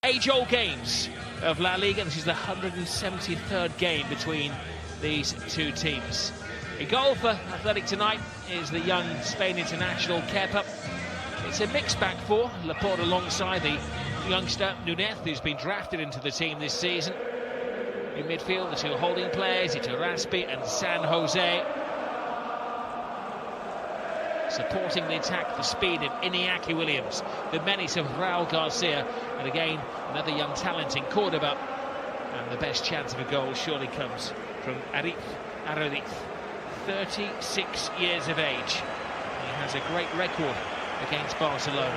Age-old games of La Liga. This is the 173rd game between these two teams. A goal for Athletic tonight is the young Spain international Kepa. It's a mixed back four. Laporte alongside the youngster Núñez, who's been drafted into the team this season. In midfield, the two holding players, Iturraspe and San Jose. Supporting the attack, the speed of Iñaki Williams, the menace of Raúl Garcia, and again, another young talent in Cordoba. And the best chance of a goal surely comes from Arif Arodiz, 36 years of age. He has a great record against Barcelona.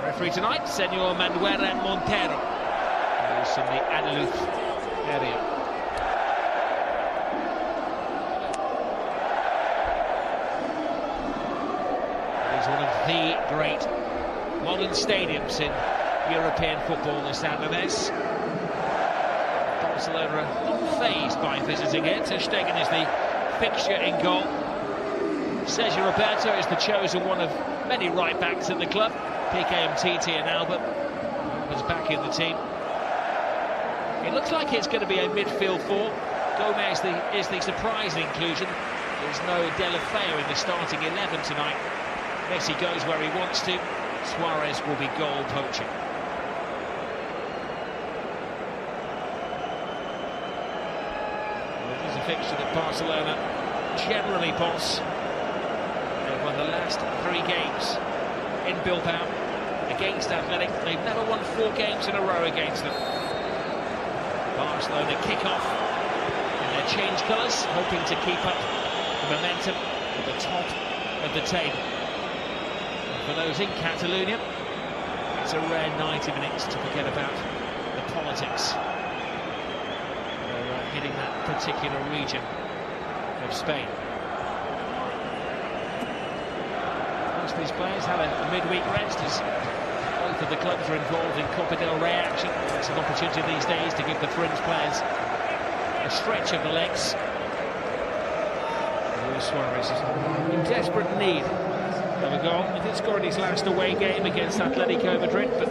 Referee tonight, Senor Manuel Montero, who's from the Andaluz area. One of the great modern stadiums in European football, the San Mamés. Barcelona are not fazed by visiting it. Ter Stegen is the fixture in goal. Sergio Roberto is the chosen one of many right-backs at the club. Piqué and Titi and Albert was back in the team. It looks like it's going to be a midfield four. Gomez is the surprising inclusion. There's no De La Feu in the starting 11 tonight. Messi goes where he wants to. Suarez will be goal poaching. It is a fixture that Barcelona generally boss. They've won the last 3 games in Bilbao against Athletic. They've never won 4 games in a row against them. Barcelona kick off in their change colours, hoping to keep up the momentum at the top of the table. For those in Catalonia, it's a rare 90 minutes to forget about the politics. They're hitting that particular region of Spain. Most of these players have a midweek rest as both of the clubs are involved in Copa del Rey action. It's an opportunity these days to give the fringe players a stretch of the legs. Luis Suarez is in desperate need of a goal. He did score in his last away game against Atletico Madrid, but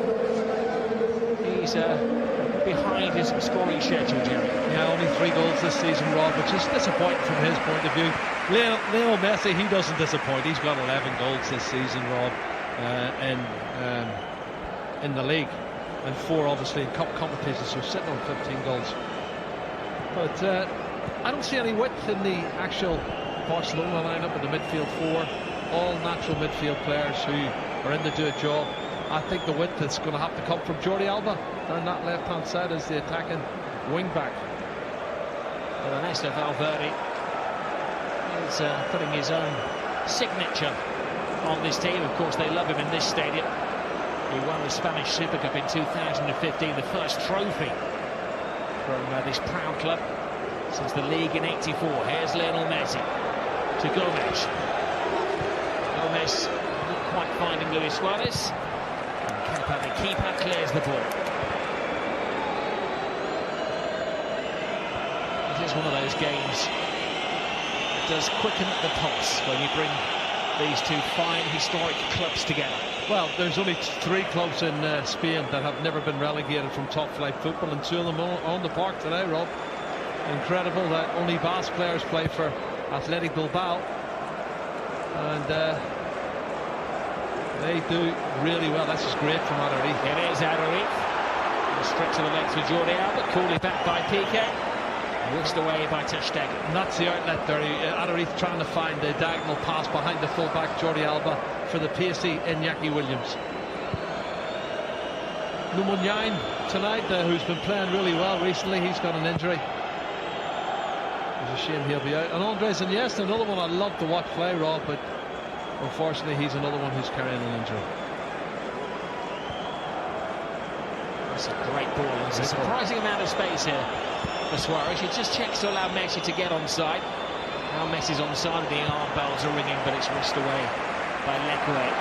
he's behind his scoring schedule, Jerry. Yeah, only 3 goals this season, Rob, which is disappointing from his point of view. Lionel Messi, he doesn't disappoint. He's got 11 goals this season, Rob, in the league, and 4 obviously in cup competitions, so sitting on 15 goals. But I don't see any width in the actual Barcelona lineup in the midfield 4. All natural midfield players who are in to do a job. I think the width is going to have to come from Jordi Alba down that left-hand side as the attacking wing-back. Well, Ernesto Valverde is putting his own signature on this team. Of course, they love him in this stadium. He won the Spanish Super Cup in 2015, the first trophy from this proud club since the league in '84. Here's Lionel Messi to Gomez. Gomez not quite finding Luis Suarez. And Kepa, the keeper, clears the ball. This is one of those games that does quicken the pulse when you bring these two fine historic clubs together. Well, there's only 3 clubs in Spain that have never been relegated from top-flight football, and 2 of them on the park today, Rob. Incredible that only Basque players play for Athletic Bilbao. And they do really well. This is great from Arodiz. It is Arodiz. The stretch of the legs for Jordi Alba, coolly back by Piqué. Whisked away by Ter Stegen. And that's the outlet there. Arodiz trying to find the diagonal pass behind the fullback Jordi Alba for the pacey Iñaki Williams. Núñez tonight, who's been playing really well recently, he's got an injury. It's a shame he'll be out. And Andres Iniesta, another one I love to watch play, Rob, but unfortunately he's another one who's carrying an injury. That's a great ball. There's a surprising amount of space here for Suarez. He just checks to allow Messi to get onside. Now Messi's onside, the alarm bells are ringing, but it's whisked away by Leclerc.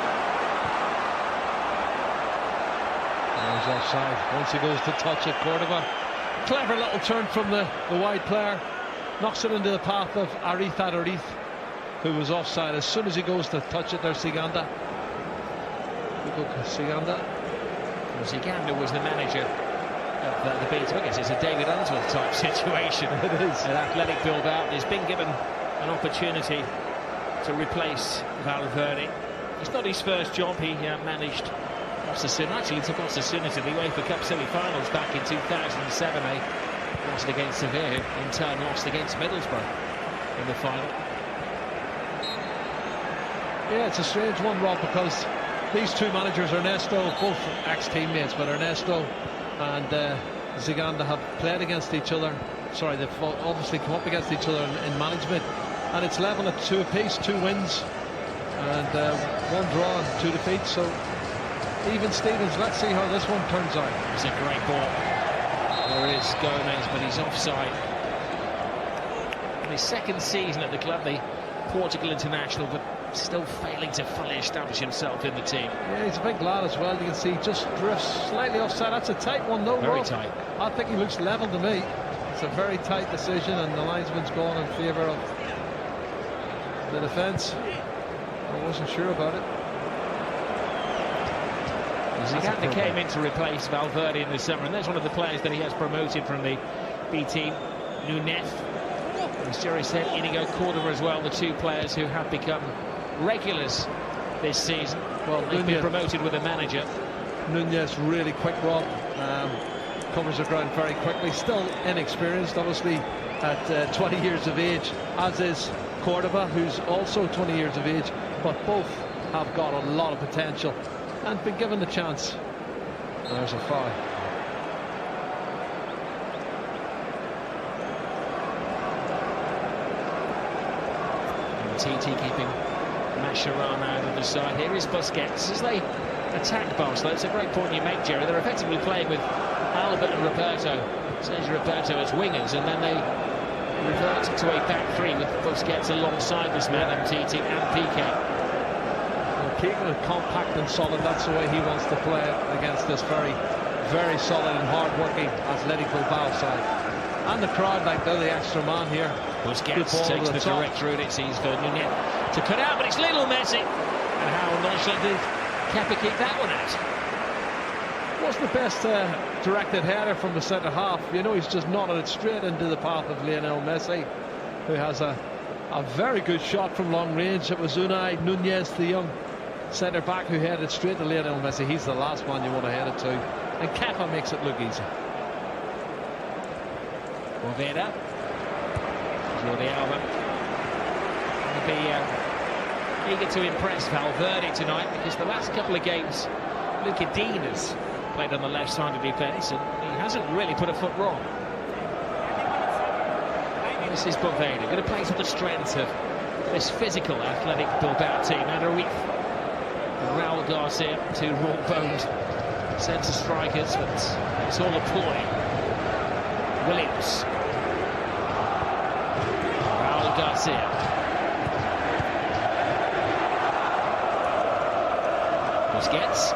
He's offside once he goes to touch it. Cordoba, clever little turn from the wide player, knocks it into the path of Arif Arodiz, who was offside. As soon as he goes to touch it, there's Siganda. Ziganda. Ziganda was the manager of the Beats. I guess it's a David Unsworth type situation. It is. At Athletic Bilbao. He's been given an opportunity to replace Valverde. It's not his first job. He managed Osasuna. Actually, he took Osasuna to the UEFA Cup semi-finals back in 2007. They lost against Sevilla, in turn lost against Middlesbrough in the final. Yeah, it's a strange one, Rob, because these two managers, Ernesto, both ex-teammates, but Ernesto and Ziganda have played against each other. Sorry, they've obviously come up against each other in management, and it's level at 2 apiece, 2 wins and 1 draw and 2 defeats. So even Stevens. Let's see how this one turns out. It's a great ball. There is Gomez, but he's offside. In his second season at the club, the Portugal international, but still failing to fully establish himself in the team. Yeah, he's a big lad as well. You can see just drifts slightly offside. That's a tight one, though. Very tight. I think he looks level to me. It's a very tight decision, and the linesman's gone in favour of the defence. I wasn't sure about it. Ziganda came in to replace Valverde in the summer, and there's one of the players that he has promoted from the B team, Núñez. As Jerry said, Inigo Córdoba as well, the 2 players who have become regulars this season. Well, they've been promoted with a manager. Núñez really quick, Rob. Covers the ground very quickly. Still inexperienced, obviously, at 20 years of age, as is Córdoba, who's also 20 years of age. But both have got a lot of potential and been given the chance. There's a foul. TT keeping Mascherano out of the side. Here is Busquets as they attack Barcelona. It's a great point you make, Jerry. They're effectively playing with Albert and Roberto, Sergio Roberto as wingers, and then they revert to a back 3 with Busquets alongside this man, TT and Piqué. Keeping it compact and solid, that's the way he wants to play it against this very, very solid and hard-working Athletic Bilbao side. And the crowd, like they're the extra man here. Busquets takes the direct route, it seems, for Núñez to cut out, but it's Lionel Messi. And how nonchalant did Kepa keep that one out? Wasn't the best directed header from the centre half. You know, he's just nodded it straight into the path of Lionel Messi, who has a very good shot from long range. It was Unai Núñez, the young centre back, who headed straight to Lionel Messi. He's the last man you want to head it to, and Kepa makes it look easy. Poveda, Jordi Alba will be eager to impress Valverde tonight, because the last couple of games Luca Dean has played on the left side of defence and he hasn't really put a foot wrong. This is Poveda, going to play to the strength of this physical Athletic Bilbao team. Underneath Raul Garcia, 2 raw-boned centre strikers, but it's all a ploy. Williams, Raul Garcia, Busquets,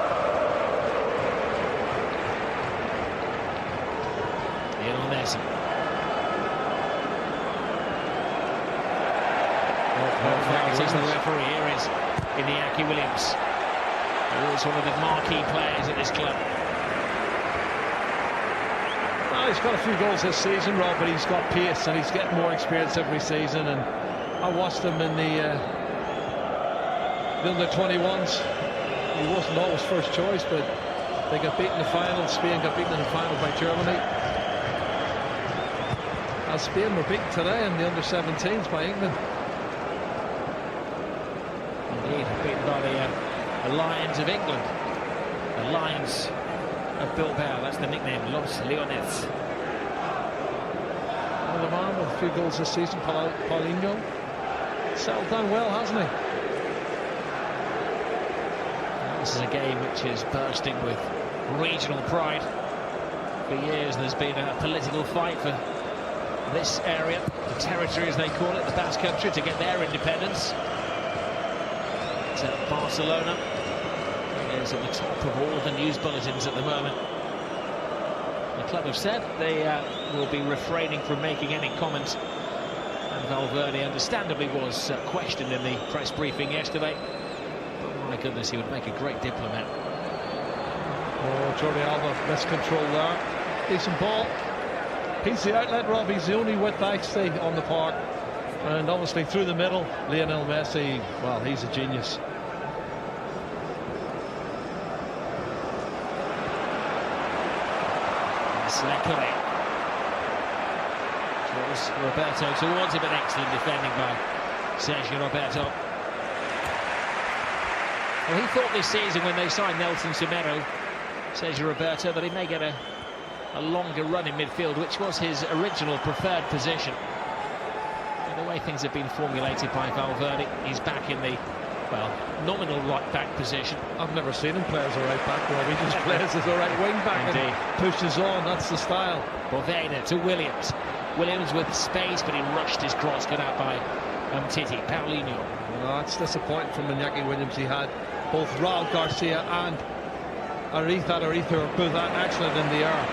Lionel Messi. Penalties, the referee here is Iñaki Williams, who is one of the marquee players at this club. Well, he's got a few goals this season, Rob, but he's got pace and he's getting more experience every season. And I watched him in the under-21s. He wasn't always first choice, but they got beaten in the final. Spain got beaten in the final by Germany. As Spain were beaten today in the under-17s by England. Indeed, beaten by the Lions of England. The Lions of Bilbao, that's the nickname, Los Leones. Another man with a few goals this season, Paulinho. Settled down well, hasn't he? This is a game which is bursting with regional pride. For years there's been a political fight for this area, the territory as they call it, the Basque Country, to get their independence. Barcelona is at the top of all of the news bulletins at the moment. The club have said they will be refraining from making any comments, and Valverde understandably was questioned in the press briefing yesterday. But my goodness, he would make a great diplomat. Oh, Jordi Alba miscontrol there. Decent ball. He's the outlet, Rob. He's the only width I see on the park. And obviously through the middle, Lionel Messi, well, he's a genius. Lekule. Roberto towards him, an excellent defending by Sergio Roberto. Well, he thought this season when they signed Nelson Semedo, Sergio Roberto, that he may get a longer run in midfield, which was his original preferred position. And the way things have been formulated by Valverde, he's back in the, well, nominal right-back position. I've never seen him play as a right-back, Rob. He just plays as a right wing-back and pushes on. That's the style. Boveda to Williams. Williams with space, but he rushed his cross, cut out by Titi. Paulinho. No, that's disappointing from Iñaki Williams. He had both Raul Garcia and Aretha were both excellent in the air.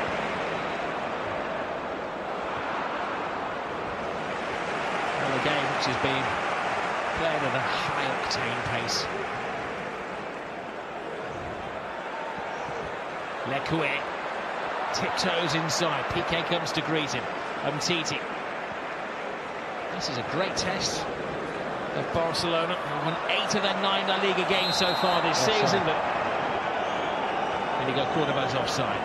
Well, a game which has been played at a high-octane pace. Lekue tiptoes inside. Piqué comes to greet him. Titi. This is a great test of Barcelona. Won 8 of their 9 La Liga games so far this season, but Inigo Cordoba's offside.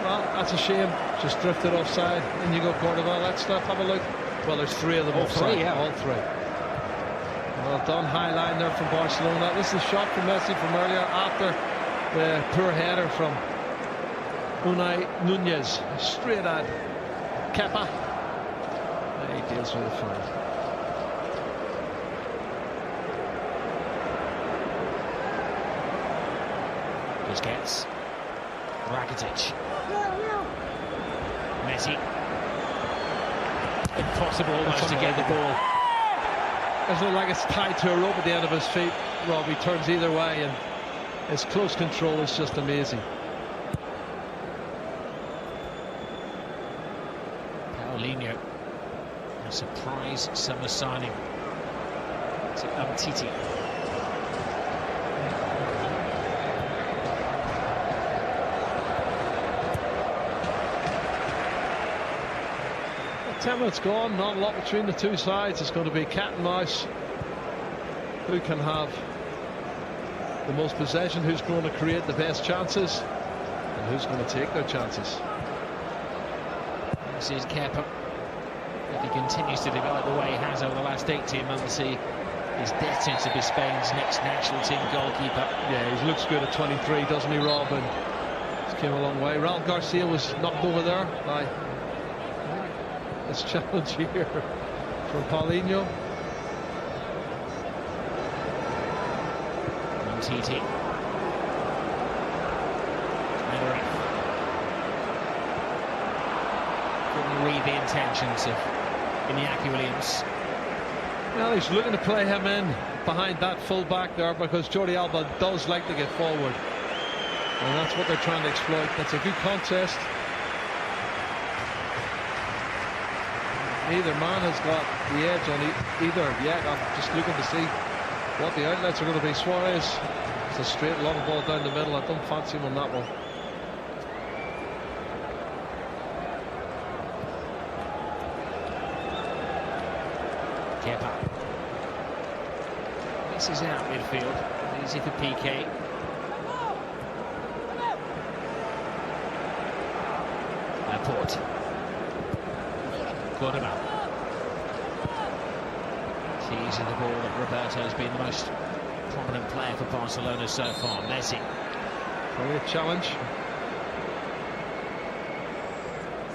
Well, that's a shame. Just drifted offside. Inigo Cordoba. Let's have a look. Well, there's 3 of them offside. All 3. Well done, high line there from Barcelona. This is a shot from Messi from earlier after the poor header from Unai Nunez. Straight at Kepa. He deals with it fine. Busquets. Rakitic. Messi. Impossible almost to get the ball. It's not like it's tied to a rope at the end of his feet. Rob, he turns either way, and his close control is just amazing. Paulinho, a surprise summer signing to Titi. Well, 10 minutes gone, not a lot between the two sides. It's going to be cat and mouse. Who can have the most possession, who's going to create the best chances, and who's going to take their chances. This is Kepa. If he continues to develop the way he has over the last 18 months, he is destined to be Spain's next national team goalkeeper. Yeah, he looks good at 23, doesn't he, Rob? And he's came a long way. Raul Garcia was knocked over there by this challenge here from Paulinho. Titi. Couldn't read the intentions of Iñaki Williams. Well, he's looking to play him in behind that full back there because Jordi Alba does like to get forward. And that's what they're trying to exploit. That's a good contest. Neither man has got the edge on either yet. I'm just looking to see what the outlets are going to be. Suarez, it's a straight long ball down the middle. I don't fancy him on that one. Kepa. This is out midfield. Easy for Piqué. Laporte. Cordoba. Teasing the ball that Roberto has been the most prominent player for Barcelona so far. Messi. Probably a challenge.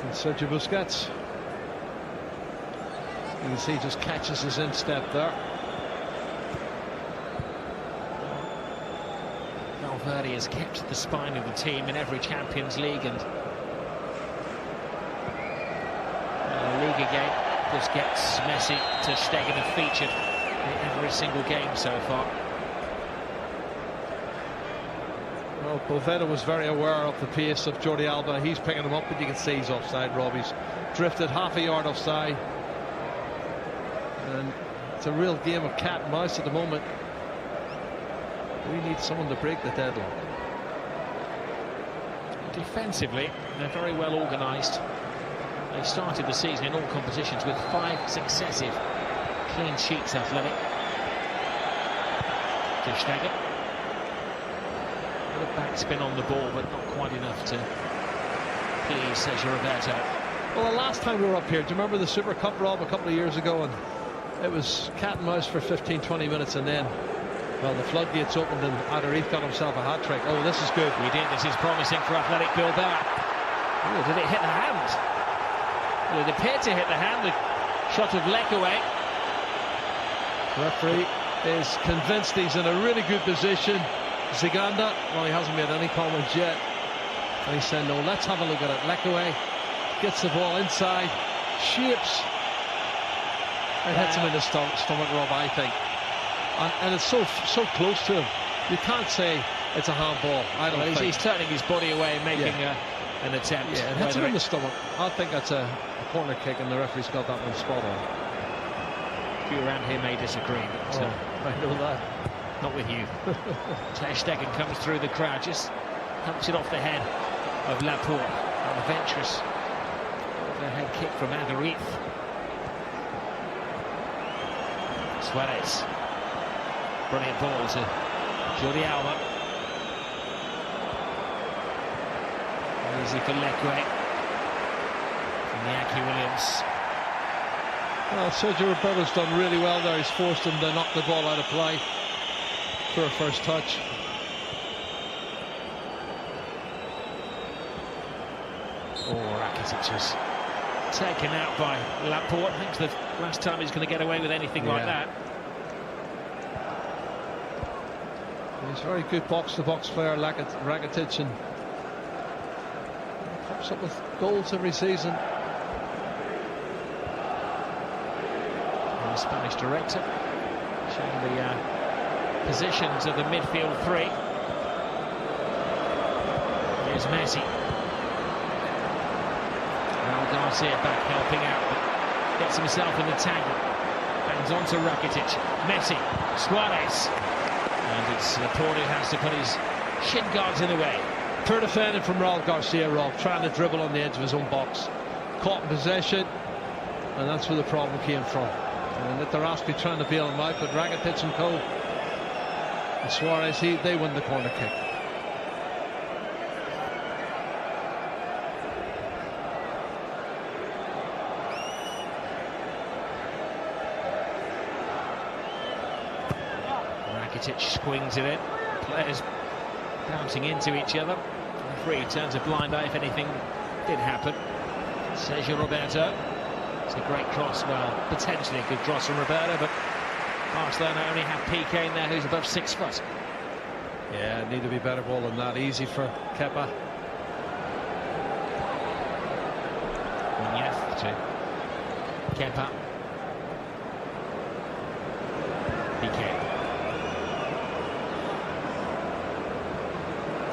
And Sergio Busquets. You can see he just catches his instep there. Valverde has kept the spine of the team in every Champions League and Liga game. Busquets, Messi, Ter Stegen have featured in every single game so far. Well, Boveda was very aware of the pace of Jordi Alba. He's picking him up, but you can see he's offside, Rob. He's drifted half a yard offside. And it's a real game of cat and mouse at the moment. We need someone to break the deadlock. Defensively, they're very well organised. They started the season in all competitions with 5 successive clean sheets. Athletic. Ter Stegen. A bit of backspin on the ball, but not quite enough to please Sergio Roberto. Well, the last time we were up here, do you remember the Super Cup, Rob, a couple of years ago? And it was cat and mouse for 15-20 minutes, and then, well, the floodgates opened and Adariz got himself a hat-trick. Oh, this is good. We did. This is promising for Athletic Bilbao. Oh, did it hit the hand? Well, it appeared to hit the hand. The shot of Lekaway. The referee is convinced he's in a really good position. Ziganda, well, he hasn't made any comments yet. And he said, no, let's have a look at it. Lekaway gets the ball inside, shapes, and hits him in the stomach, Rob, I think. And it's so close to him. You can't say it's a handball. I don't think. He's turning his body away and making an attempt. Yeah, it hits him in the stomach. I think that's a corner kick, and the referee's got that one spot on. A few around here may disagree, but I know that. Not with you. Ter Stegen comes through the crowd, just hunts it off the head of Laporte. An adventurous overhead kick from Adariz. Suarez. Brilliant ball to Jordi Alba. Easy for Lekaway. Iñaki Williams. Well, Sergio Roberto's done really well there. He's forced him to knock the ball out of play for a first touch. Oh, Rakitic was taken out by Laporte. I think it's the last time he's going to get away with anything like that. He's a very good box-to-box player, Rakitic, and pops up with goals every season. And the Spanish director showing the positions of the midfield three. Here's Messi. Raul Garcia back helping out, but gets himself in the tangle. Bangs on to Rakitic. Messi. Suarez. And it's Laporte who has to put his shin guards in the way. Poor defending from Raul Garcia, Rob, trying to dribble on the edge of his own box. Caught in possession, and that's where the problem came from. And Literaski trying to bail him out, but Rakitic and co. And Suarez, they win the corner kick. Rakitic swings it in. Players bouncing into each other. The referee turns a blind eye if anything did happen. Sergio Roberto. It's a great cross. Well, potentially a good cross from Roberto, but Barcelona only have Piqué in there, who's above 6 foot. Yeah, need to be better ball than that. Easy for Kepa. Muñoz to Kepa. Piqué.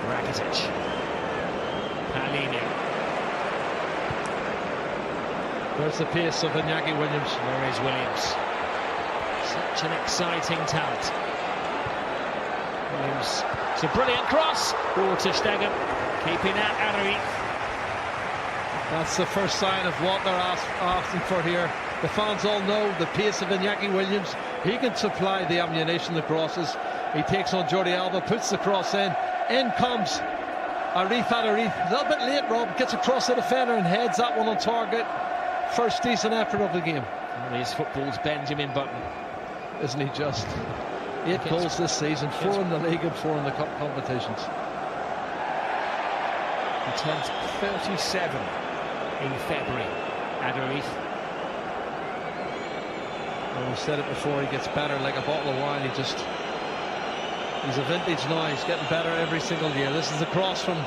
Rakitic. Paulinho. There's the pace of Iñaki Williams. There is Williams. Such an exciting talent. Williams. It's a brilliant cross. Oh, Ter Stegen keeping out Adariz. That's the first sign of what they're asking for here. The fans all know the pace of Iñaki Williams. He can supply the ammunition, the crosses. He takes on Jordi Alba, puts the cross in. In comes Arif Adariz. A little bit late, Rob. Gets across the defender and heads that one on target. First decent effort of the game. Well, he's football's Benjamin Button. Isn't he just? 8 goals this season, 4 in the league and 4 in the cup competitions. He turns 37 in February, Adariz. Well, we said it before, he gets better like a bottle of wine. He's a vintage now. He's getting better every single year. This is the cross from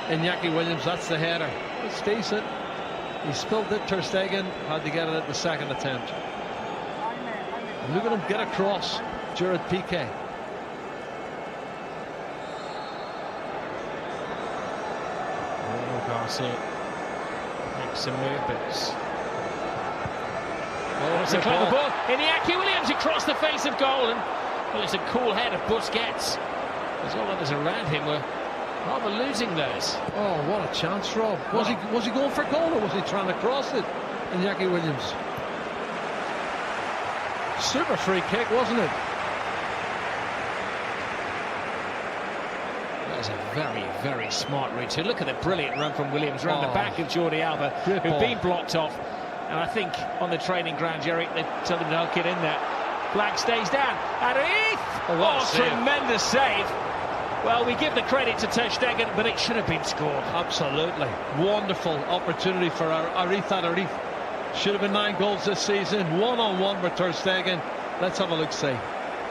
Iñaki Williams. That's the header. It's decent. He spilled it. Ter Stegen had to get it at the second attempt. Look at him get across. Gerard Piqué. Garcia makes some movements. Oh, it's a clever ball. Iñaki Williams across the face of goal, and well, it's a cool head of Busquets. As all others around him were rather losing theirs. Oh, what a chance, Rob. Was he going for goal, or was he trying to cross it? Iñaki Williams. Super free kick, wasn't it? That was a very, very smart route. Look at the brilliant run from Williams round the back of Jordi Alba, who'd been blocked off. And I think on the training ground, Jerry, they told him to hook it in there. Flag stays down. Underneath! Oh, tremendous save. Well, we give the credit to Ter Stegen, but it should have been scored. Absolutely. Wonderful opportunity for Arif Arif. Should have been 9 goals this season. One-on-one with Ter Stegen. Let's have a look-see. Yep.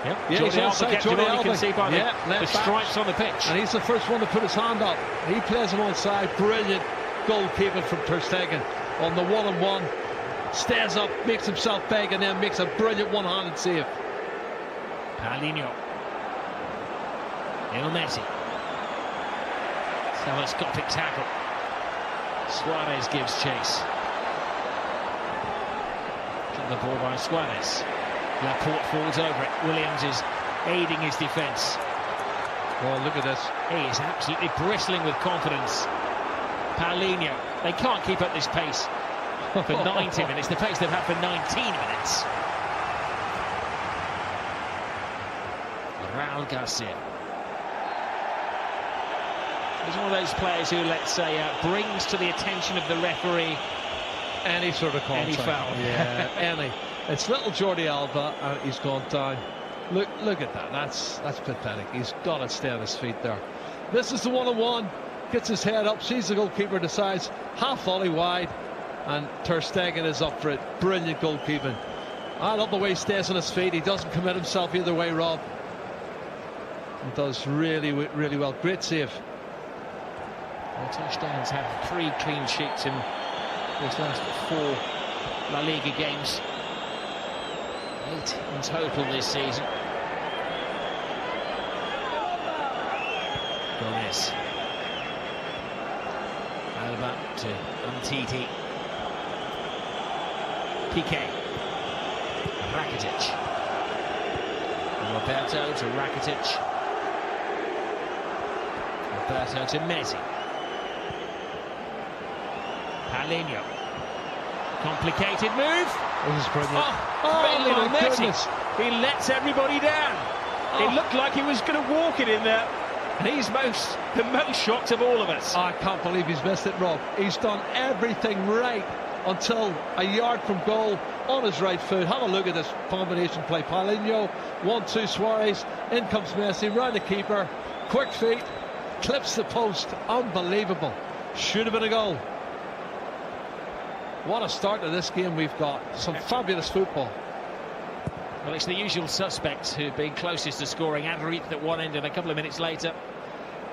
Yeah, Jordi Alba kept him on, you can see by the stripes on the pitch. And he's the first one to put his hand up. He plays him on side. Brilliant goalkeeping from Ter Stegen on the one-on-one. Stays up, makes himself big, and then makes a brilliant one-handed save. Paulinho. Lionel Messi. Telescopic tackle. Suarez gives chase. Got the ball by Suarez. Laporte falls over it. Williams is aiding his defence. Oh, look at this. He is absolutely bristling with confidence. Paulinho. They can't keep up this pace for 90 minutes. The pace they've had for 19 minutes. Raul Garcia. He's one of those players who, let's say, brings to the attention of the referee any sort of contact. Any foul. Yeah, any. It's little Jordi Alba, and he's gone down. Look at that. That's pathetic. He's got to stay on his feet there. This is the one-on-one. Gets his head up, sees the goalkeeper, decides half volley wide, and Ter Stegen is up for it. Brilliant goalkeeping. I love the way he stays on his feet. He doesn't commit himself either way, Rob. He does really, really well. Great save. Well, Ter Stegen's had 3 clean sheets in his last 4 La Liga games. 8 in total this season. Gomez. Alba to Umtiti. Piqué. Rakitic. Roberto to Rakitic. Roberto to Messi. Paulinho. Complicated move. This is brilliant. Oh, Messi. He lets everybody down. It looked like he was going to walk it in there. And he's the most shocked of all of us. I can't believe he's missed it, Rob. He's done everything right until a yard from goal on his right foot. Have a look at this combination play. Paulinho, 1-2 Suarez. In comes Messi, round the keeper. Quick feet. Clips the post. Unbelievable. Should have been a goal. What a start to this game we've got. Some fabulous football. Well, it's the usual suspects who've been closest to scoring. Adric at one end, and a couple of minutes later,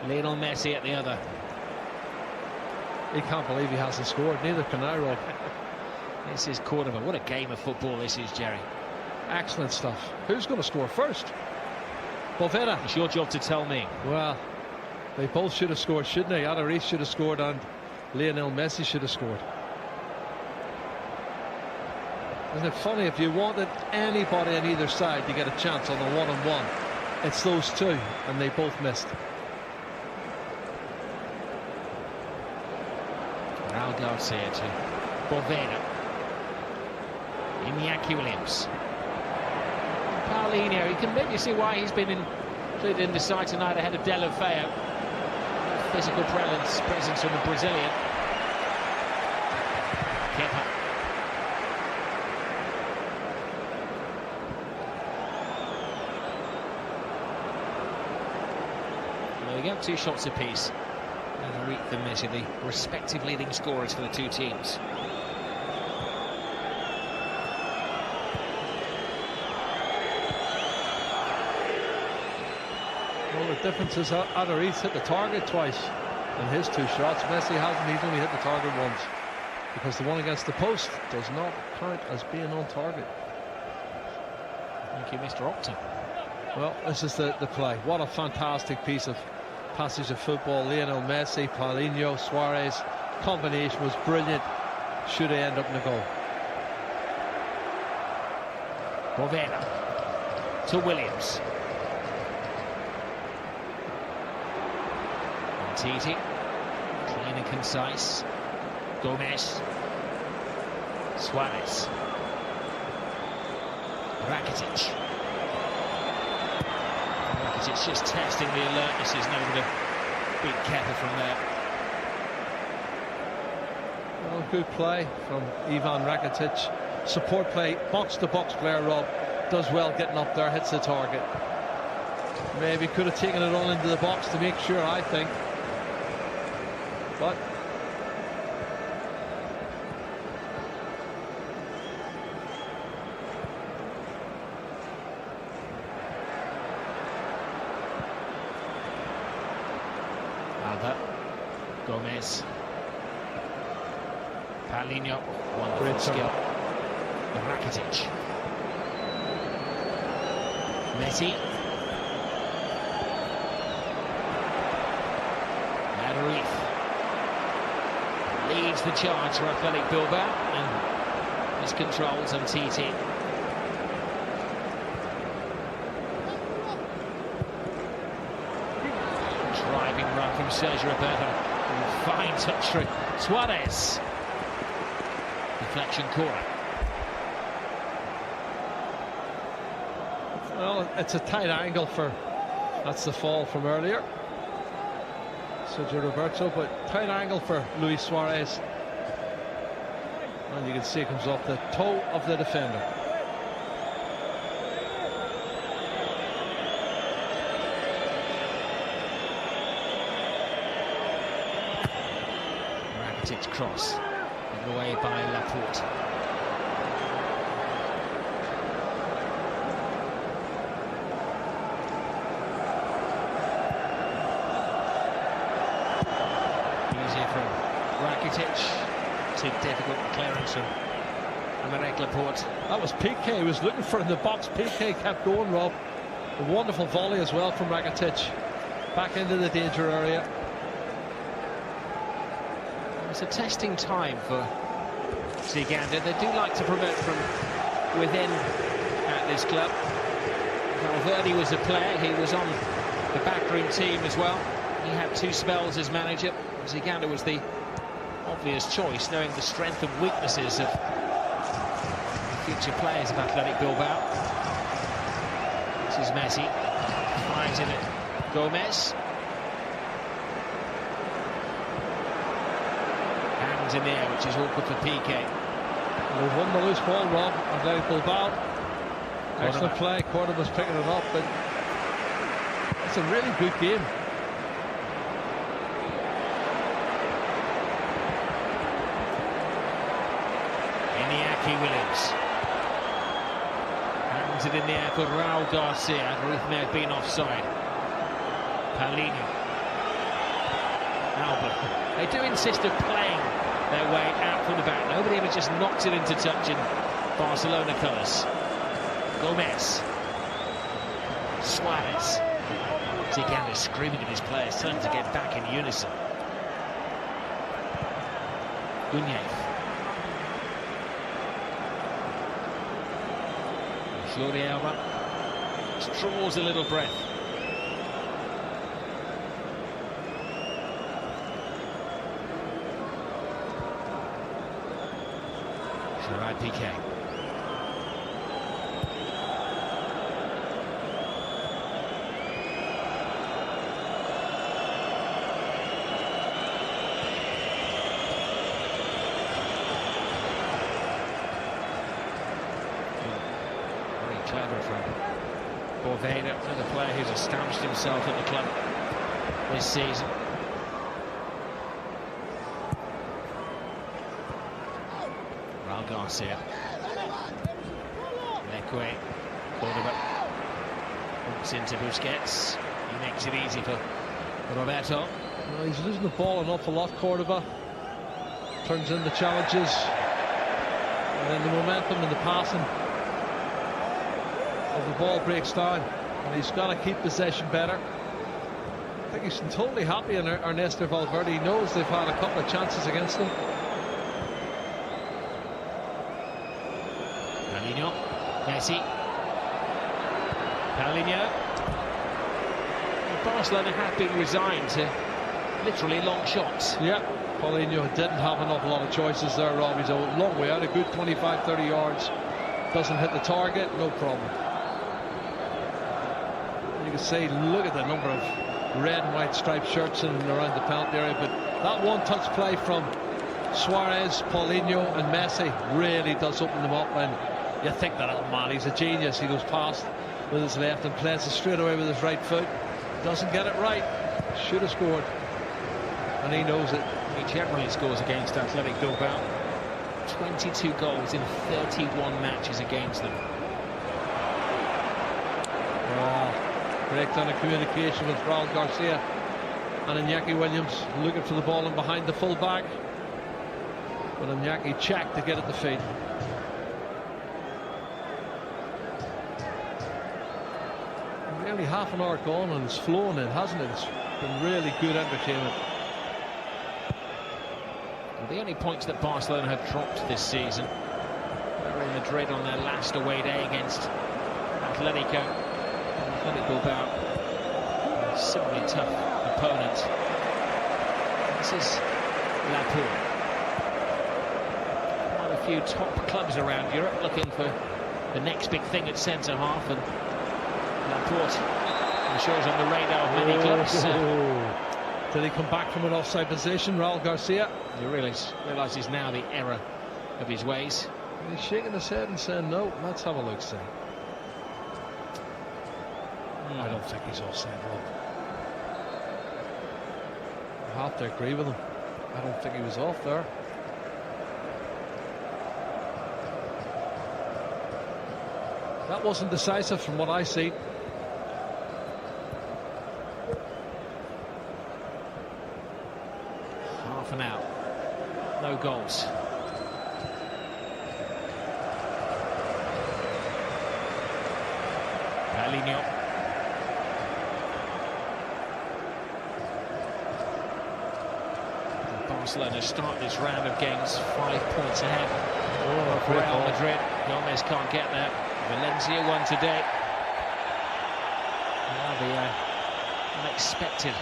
Lionel Messi at the other. He can't believe he hasn't scored. Neither can I, Rob. This is Cordoba. What a game of football this is, Jerry. Excellent stuff. Who's going to score first? Boveda. It's your job to tell me. Well, they both should have scored, shouldn't they? Adric should have scored, and Lionel Messi should have scored. Isn't it funny, if you wanted anybody on either side to get a chance on the one-on-one, it's those two, and they both missed. Raul Garcia to Boveda. Iñaki Williams. Paulinho, you can maybe see why he's been included in the side tonight ahead of Deulofeu. Physical presence from the Brazilian. Kepa. There we go, 2 shots apiece. Adric and Messi, the respective leading scorers for the 2 teams. Well, the difference is Adric's hit the target twice in his 2 shots. Messi hasn't. He's only hit the target once, because the one against the post does not count as being on target. Thank you, Mr. Opta. Well, this is the play. What a fantastic piece of passage of football. Lionel Messi, Paulinho, Suarez. Combination was brilliant. Should have ended up in the goal. Boveda to Williams. Umtiti, clean and concise. Gomez, Suarez, Rakitic. Rakitic just testing the alertness. He's now going to beat Kepa from there. Well, good play from Ivan Rakitic. Support play, box-to-box player, Rob. Does well getting up there, hits the target. Maybe could have taken it all into the box to make sure, I think. But Alba, Gomez, Paulinho, wonderful skill. Rakitic, Messi, Madrid leads the charge for Athletic Bilbao and this controls Umtiti. Driving run from Sergio Roberto. Fine touch through Suarez. Deflection corner. well, it's a tight angle for, that's the fall from earlier, Sergio Roberto, but tight angle for Luis Suarez, and you can see it comes off the toe of the defender. Rakitic cross given away by Laporte. Too difficult clearance from Aymeric Laporte. That was Piqué, he was looking for in the box. Piqué kept going, Rob. A wonderful volley as well from Rakitic. Back into the danger area. It's a testing time for Ziganda. They do like to promote from within at this club. Valverde was a player, he was on the backroom team as well. He had 2 spells as manager. Ziganda was the obvious choice, knowing the strength and weaknesses of the future players of Athletic Bilbao. This is Messi, finds in it Gomez. Hands in the air, which is awkward for Piqué. They've won the loose ball, Rob. Athletic Bilbao. Excellent play, Cordoba's picking it up, but it's a really good game. Williams hands it in the air for Raul Garcia. Ruth may have been offside. Paulinho, Alba. They do insist of playing their way out from the back. Nobody ever just knocks it into touch in Barcelona colours. Gomez, Suarez. Ziganda screaming at his players, telling them to get back in unison. Gunyev. Jordi Alba just draws a little breath. Gerard Piqué. Clever from Boveda, another player who's established himself at the club this season. Raul Garcia, Leque, Cordoba, hooks into Busquets. He makes it easy for Roberto. Well, he's losing the ball an awful lot, Cordoba. Turns in the challenges, and then the momentum and the passing of the ball breaks down, and he's got to keep possession better. I think he's totally happy in Ernesto Valverde. He knows they've had a couple of chances against him. Paulinho, Messi, Paulinho. Barcelona have been resigned to literally long shots. Yeah, Paulinho didn't have an awful lot of choices there, Rob. He's a long way out, a good 25-30 yards. Doesn't hit the target, no problem. You can see, look at the number of red and white striped shirts in and around the penalty area, but that one-touch play from Suarez, Paulinho and Messi really does open them up. And you think that, oh man, he's a genius. He goes past with his left and plays it straight away with his right foot. Doesn't get it right. Should have scored. And he knows it. He generally scores against Athletic Bilbao. 22 goals in 31 matches against them. Breakdown of communication with Raul Garcia and Iñaki Williams looking for the ball and behind the full back. But Iñaki checked to get at the feet. Nearly half an hour gone and it's flown in, hasn't it? It's been really good entertainment. The only points that Barcelona have dropped this season were in Madrid on their last away day against Athletic Bilbao. A similarly tough opponent. This is Laporte. Quite a few top clubs around Europe looking for the next big thing at centre half, and Laporte, I'm sure, is on the radar of many clubs. Did he come back from an offside position, Raul Garcia? He realises now the error of his ways. He's shaking his head and saying, no, let's have a look, see. I don't think he's offside, Rob. I have to agree with him. I don't think he was off there. That wasn't decisive from what I see. Half an hour, no goals. Paulinho. Barcelona start this round of games 5 points ahead. Real Madrid. Gomez can't get there. Valencia won today. Now the unexpected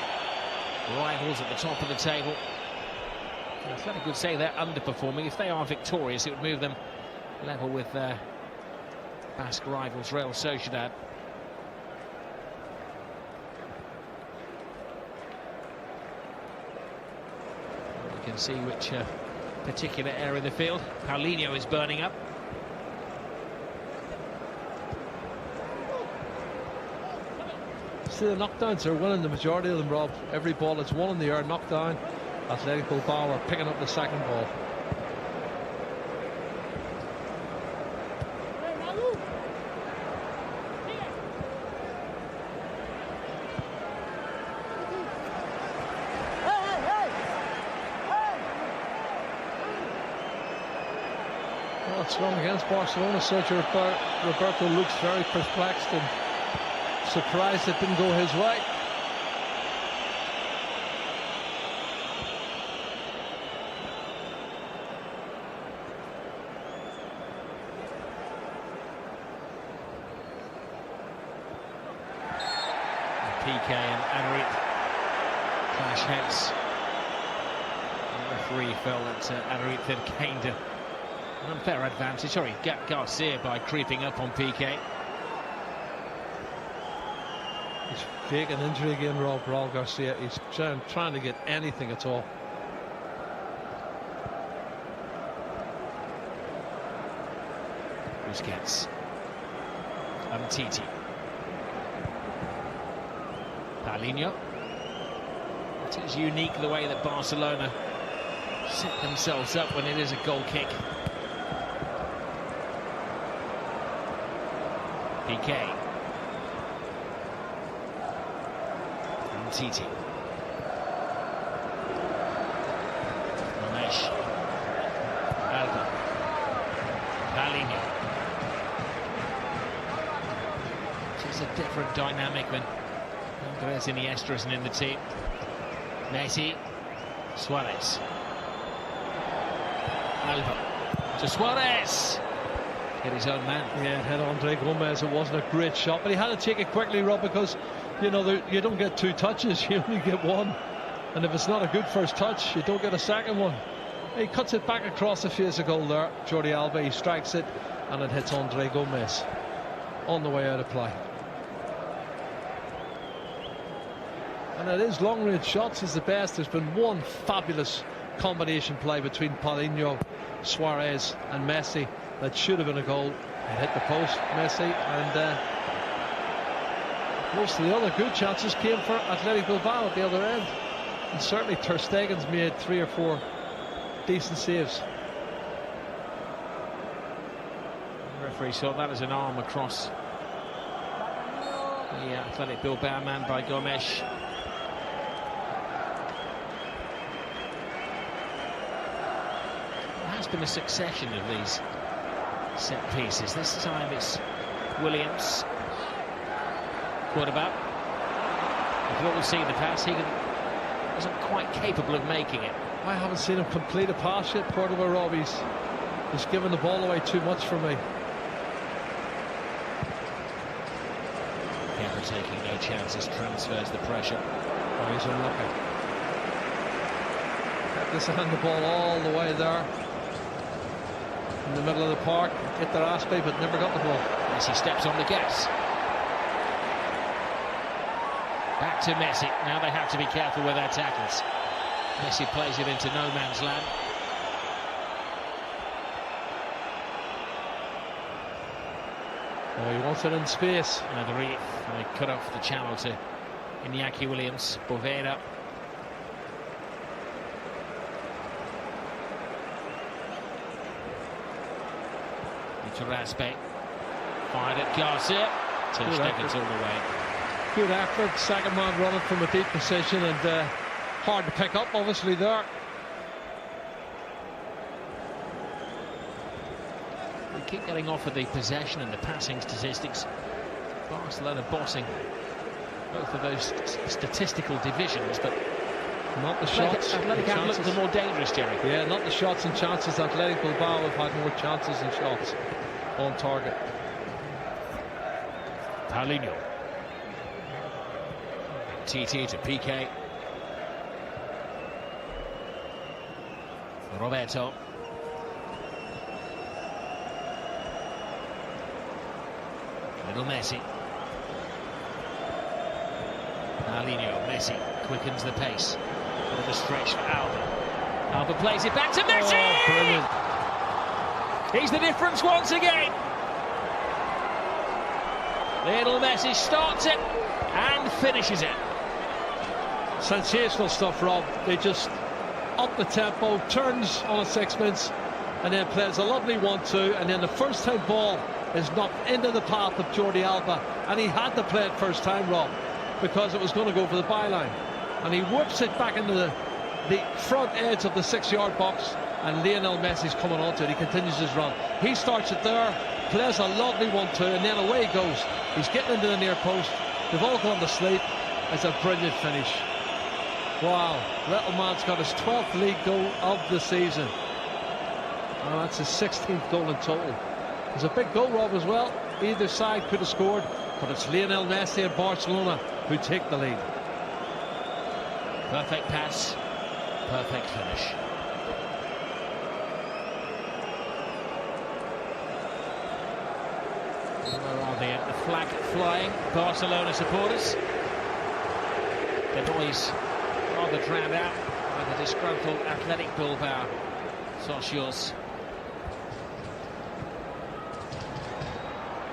rivals at the top of the table. Athletic would say they're underperforming. If they are victorious, it would move them level with their Basque rivals, Real Sociedad. You can see which particular area of the field Paulinho is burning up. See, the knockdowns are winning the majority of them, Rob. Every ball that's won in the air, knocked down. Athletic Bilbao are picking up the second ball. Well, it's gone against Barcelona. Sergio Roberto looks very perplexed and surprised it didn't go his way. PK and Adric clash heads. The referee felt that Adric had gained an unfair advantage. Sorry, Garcia by creeping up on PK. He's faking injury again, Raul Garcia. He's trying to get anything at all. Busquets. Titi. Paulinho. It is unique the way that Barcelona set themselves up when it is a goal kick. PK. Titi. Mamés. Alba. Paulinho. It's a different dynamic when Andres Iniesta isn't in the team. Messi. Suarez. Alba. To Suarez. Get his own man. Yeah, it hit Andre Gomez. It wasn't a great shot, but he had to take it quickly, Rob, because you know you don't get two touches, you only get one. And if it's not a good first touch, you don't get a second one. He cuts it back across the face of goal there. Jordi Alba, he strikes it, and it hits Andre Gomez on the way out of play. And it is long-range shots is the best. There's been one fabulous combination play between Paulinho, Suarez and Messi that should have been a goal. It hit the post, Messi, and most of the other good chances came for Athletic Bilbao at the other end. And certainly Ter Stegen's made 3 or 4 decent saves. The referee saw that as an arm across the Athletic Bilbao man by Gomes. There has been a succession of these set pieces. This time it's Williams, quarterback. If you all see the pass, he wasn't quite capable of making it. I haven't seen him complete a pass yet. Cordova Robbie's given the ball away too much for me. Kemper taking no chances, transfers the pressure. Oh, he's unlucky. Kept this hand the ball all the way there in the middle of the park. Hit their Aspe, but never got the ball. As he steps on the gas. Back to Messi. Now they have to be careful with their tackles. Messi plays it into no man's land. Oh, he wants it in space. They cut off the channel to Iñaki Williams. Boveda. Raspe. Fired at Garcia. Ter Stegen's all the way. Good effort. Second man running from a deep position, and hard to pick up, obviously, there. They keep getting off of the possession and the passing statistics. Barcelona bossing both of those statistical divisions, but not the shots. Athletic have looked the more dangerous, Jerry. Yeah, not the shots and chances. Athletic Bilbao have had more chances and shots on target. Paulinho. TT to PK. Roberto. Little Messi. Paulinho, Messi quickens the pace. Bit of a stretch for Alba. Alba plays it back to Messi! Oh, brilliant. He's the difference once again. Little Messi starts it and finishes it. Sensational stuff, Rob. They just up the tempo, turns on a sixpence, and then plays a lovely 1-2, and then the first time ball is knocked into the path of Jordi Alba, and he had to play it first time, Rob, because it was going to go for the byline, and he whips it back into the front edge of the 6-yard box, and Lionel Messi's coming onto it. He continues his run. He starts it there, plays a lovely 1-2, and then away he goes. He's getting into the near post. They've all gone to sleep. It's a brilliant finish. Wow, little man's got his 12th league goal of the season. And that's his 16th goal in total. It's a big goal, Rob, as well. Either side could have scored, but it's Lionel Messi and Barcelona who take the lead. Perfect pass, perfect finish. Where are they? The flag flying. Barcelona supporters. Their boys rather drowned out by the disgruntled Athletic Bilbao socios.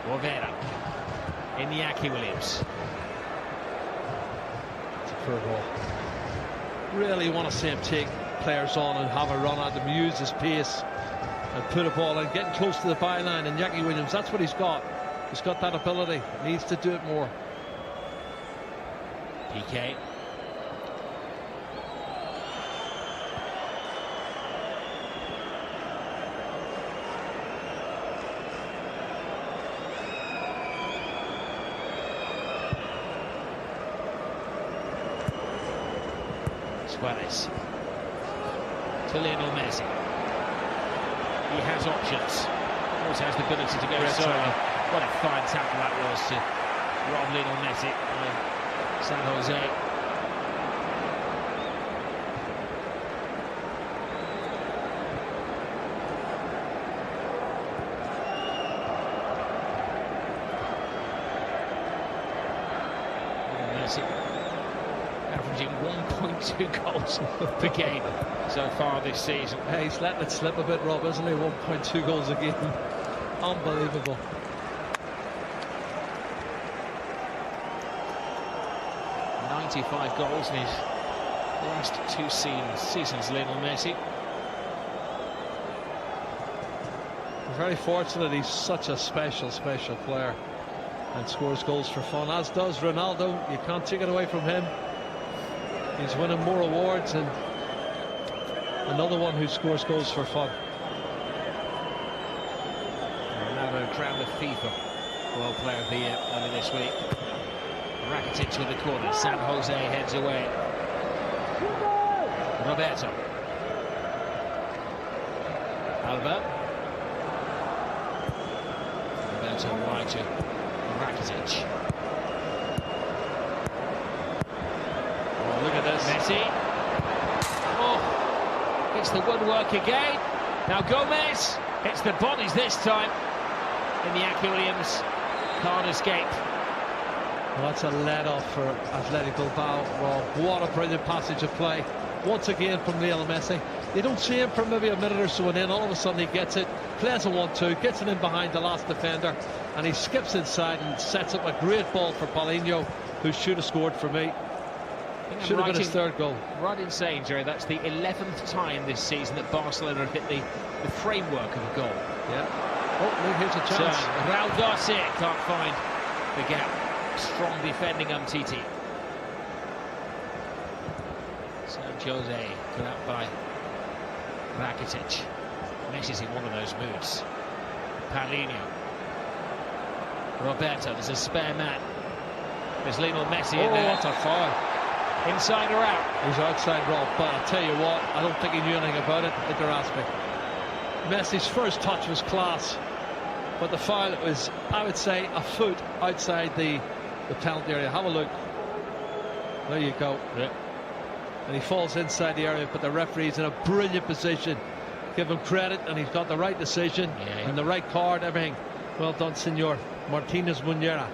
Boveda. Iñaki Williams. It's a poor ball. Really want to see him take players on and have a run at them, use his pace and put a ball in, getting close to the byline. And Iñaki Williams, that's what he's got. He's got that ability. Needs to do it more. PK. Suarez to Lionel Messi. He has options. Always has the ability to go solo. What a fine tackle that was to rob Lionel Messi by San Jose. averaging 1.2 goals per game so far this season. Hey, he's letting it slip a bit, Rob, isn't he? 1.2 goals a game. Unbelievable. .95 goals in his last two seasons, Lionel Messi. Very fortunate he's such a special player and scores goals for fun, as does Ronaldo. You can't take it away from him. He's winning more awards, and another one who scores goals for fun. Ronaldo crowned the FIFA World Player of the Year earlier this week. Rakitic with the corner. San Jose heads away. Roberto. Alba. Roberto wide to Rakitic. Oh, look at this. Messi. Oh, it's the woodwork again. Now Gomez. It's the bodies this time. Iñaki Williams can't escape. Well, that's a let-off for Athletic Bilbao. Well, what a brilliant passage of play. Once again from Lionel Messi. You don't see him for maybe a minute or so, and then all of a sudden he gets it, plays a 1-2, gets it in behind the last defender, and he skips inside and sets up a great ball for Paulinho, who should have scored for me. Should have been his third goal. Right in saying, Jerry, that's the 11th time this season that Barcelona have hit the framework of a goal. Yeah. Oh, look, here's a chance. Raul Garcia can't find the gap. Strong defending Umtiti. San Jose cut out by Rakitic. Messi's in one of those moods. Paulinho. Roberto, there's a spare man. There's Lionel Messi in there. What a foul. Inside or out? He's outside, Rob, but I'll tell you what, I don't think he knew anything about it at their aspect. Messi's first touch was class, but the foul was, I would say, a foot outside the penalty area. Have a look. There you go. Yeah. And he falls inside the area, but the referee's in a brilliant position. Give him credit, and he's got the right decision and the right card, everything. Well done, Senor Martinez Munera.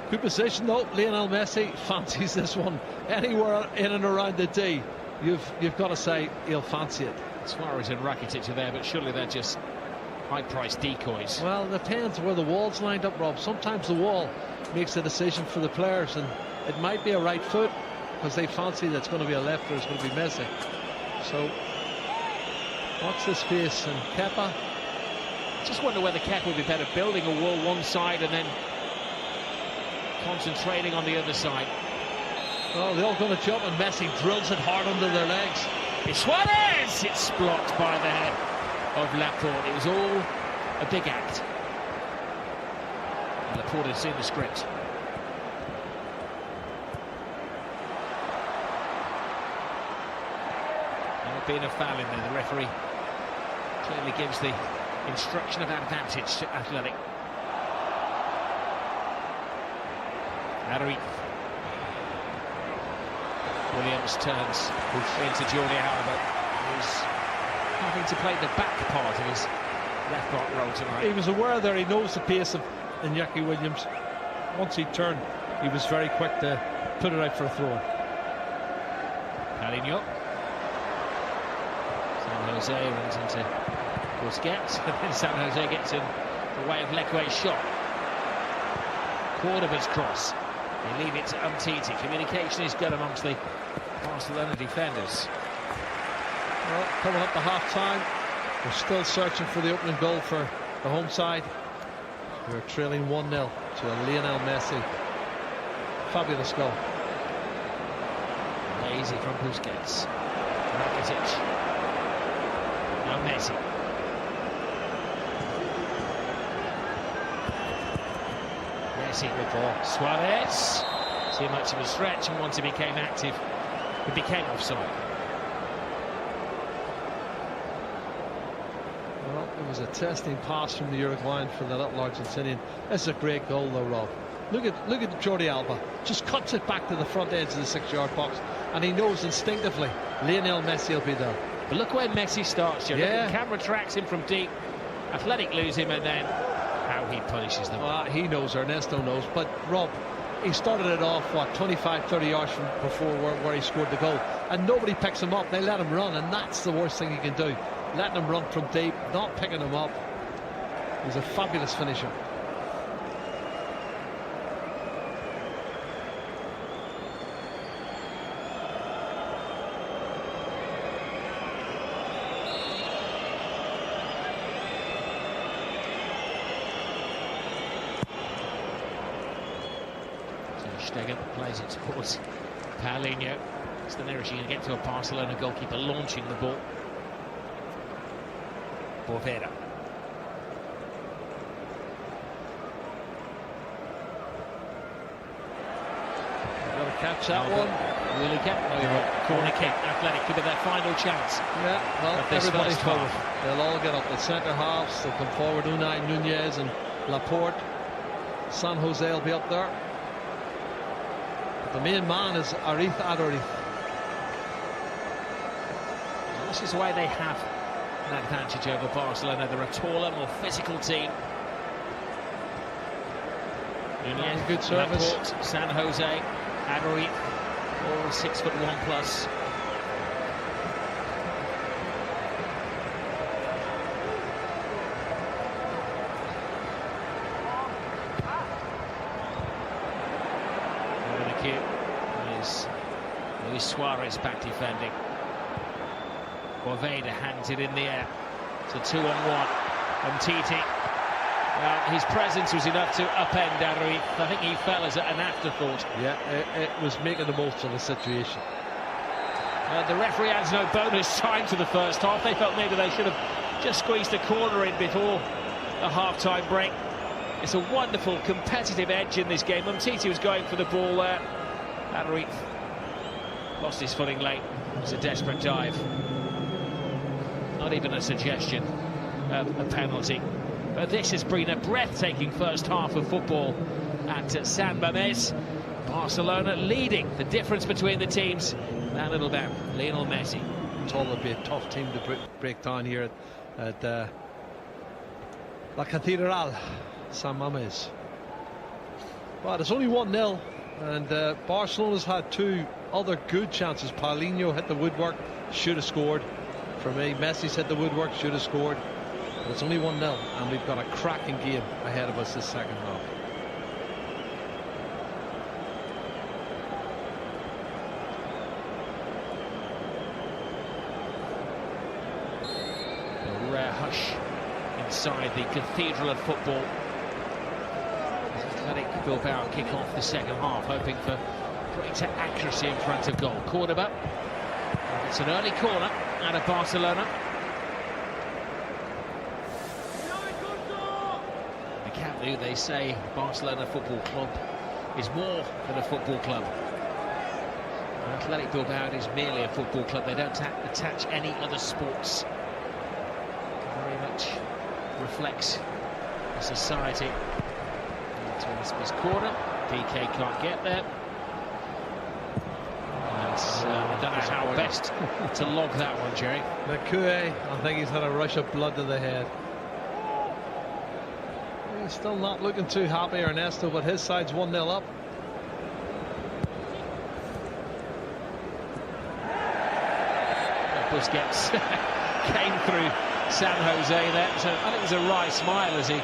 Good position though. Lionel Messi fancies this one. Anywhere in and around the D, you've got to say he'll fancy it. Suarez and Rakitic are there, but surely they're just high-priced decoys. Well, it depends where the wall's lined up, Rob. Sometimes the wall makes a decision for the players, and it might be a right foot because they fancy that it's going to be a left or it's going to be Messi. So, watch this space, and Kepa. Just wonder whether Kepa would be better building a wall one side and then concentrating on the other side. Oh, they're all going to jump, and Messi drills it hard under their legs. It's Suarez! It's blocked by the head of Laporte. It was all a big act. And Laporte had seen the script. Not being a foul in there, the referee clearly gives the instruction of advantage to Athletic. Arif. Williams turns into Jordi Alba, who's having to play the back part of his left back role tonight. He was aware there, he knows the pace of Iñaki Williams. Once he turned, he was very quick to put it out for a throw. Paulinho. San Jose runs into Busquets, and then San Jose gets in the way of Leque's shot. Cordoba's cross. They leave it to Umtiti. Communication is good amongst the Barcelona defenders. Well, coming up to half-time, we're still searching for the opening goal for the home side. We're trailing 1-0 to Lionel Messi. Fabulous goal. Lazy from Busquets. Rakitic. Now Messi. Messi with ball. Suarez. Too much of a stretch, and once he became active, it became offside. Well, it was a testing pass from the Uruguayan for the little Argentinian. This is a great goal though, Rob. Look at Jordi Alba. Just cuts it back to the front edge of the 6-yard box, and he knows instinctively Lionel Messi will be there. But look where Messi starts here. Yeah. Look, the camera tracks him from deep. Athletic lose him, and then how he punishes them. He knows, Ernesto knows. But Rob, he started it off, what, 25-30 yards from before where he scored the goal, and nobody picks him up. They let him run, and that's the worst thing he can do, letting him run from deep, not picking him up. He's a fabulous finisher. Stegen plays it towards Paulinho. It's the nearest you can get to a Barcelona goalkeeper launching the ball. Boveda. Got to catch that one. Will he get corner kick? Athletic could be their final chance. Yeah, well, everybody's forward. Half. They'll all get up. The centre halves, they'll come forward. Unai, Nunez and Laporte. San Jose will be up there. But the main man is Arith Adorith. This is why they have an advantage over Barcelona. They're a taller, more physical team. Nunez, good service. Laporte, San Jose, Adorith, all 6'1" plus. Luis Suarez back defending. Boveda hangs it in the air. It's a 2-on-1. Titi. Well, his presence was enough to upend Adorith. I think he fell as an afterthought. Yeah, it was making the most of the situation. The referee adds no bonus time to the first half. They felt maybe they should have just squeezed a corner in before a half-time break. It's a wonderful competitive edge in this game. Titi was going for the ball there. Adorith lost his footing late. It was a desperate dive. Not even a suggestion of a penalty. But this has been a breathtaking first half of football at San Mamés. Barcelona leading. The difference between the teams, that little man, Lionel Messi. It's all going to be a tough team to break down here at La Catedral, San Mamés. But it's only 1-0, and Barcelona's had two other good chances. Paulinho hit the woodwork, should have scored. For me, Messi's hit the woodwork, should have scored. But it's only 1-0, and we've got a cracking game ahead of us this second half. A rare hush inside the cathedral of football. Athletic Bilbao kick off the second half, hoping for greater accuracy in front of goal. Cordoba. It's an early corner out of Barcelona. The Camp Nou, they say Barcelona Football Club is more than a football club. Athletic Bilbao is merely a football club. They don't attach any other sports. Very much reflects the society. His corner. PK can't get there. I don't know how best to log that one, Jerry. McCue, I think he's had a rush of blood to the head. He's still not looking too happy, Ernesto, but his side's 1-0 up. Busquets came through San Jose there. So I think it was a wry smile as he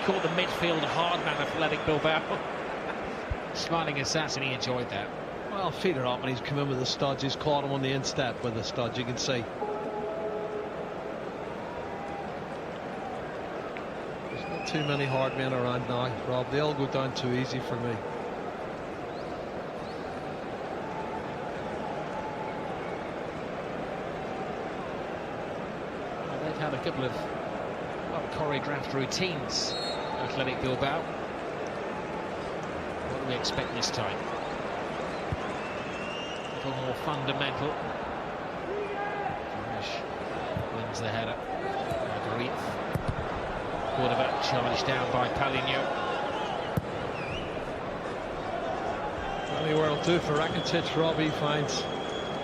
caught the midfield hard man Athletic Bilbao. Smiling assassin, he enjoyed that. Well, feet are up and he's come in with the studs. He's caught him on the instep with the studs, you can see. There's not too many hard men around now, Rob. They all go down too easy for me. Well, they've had a couple of choreographed routines, Athletic Bilbao. What do we expect this time? A little more fundamental. Wins the header. Adorith. Quarterback charged down by Paulinho. Anywhere will do for Rakitic. Robbie finds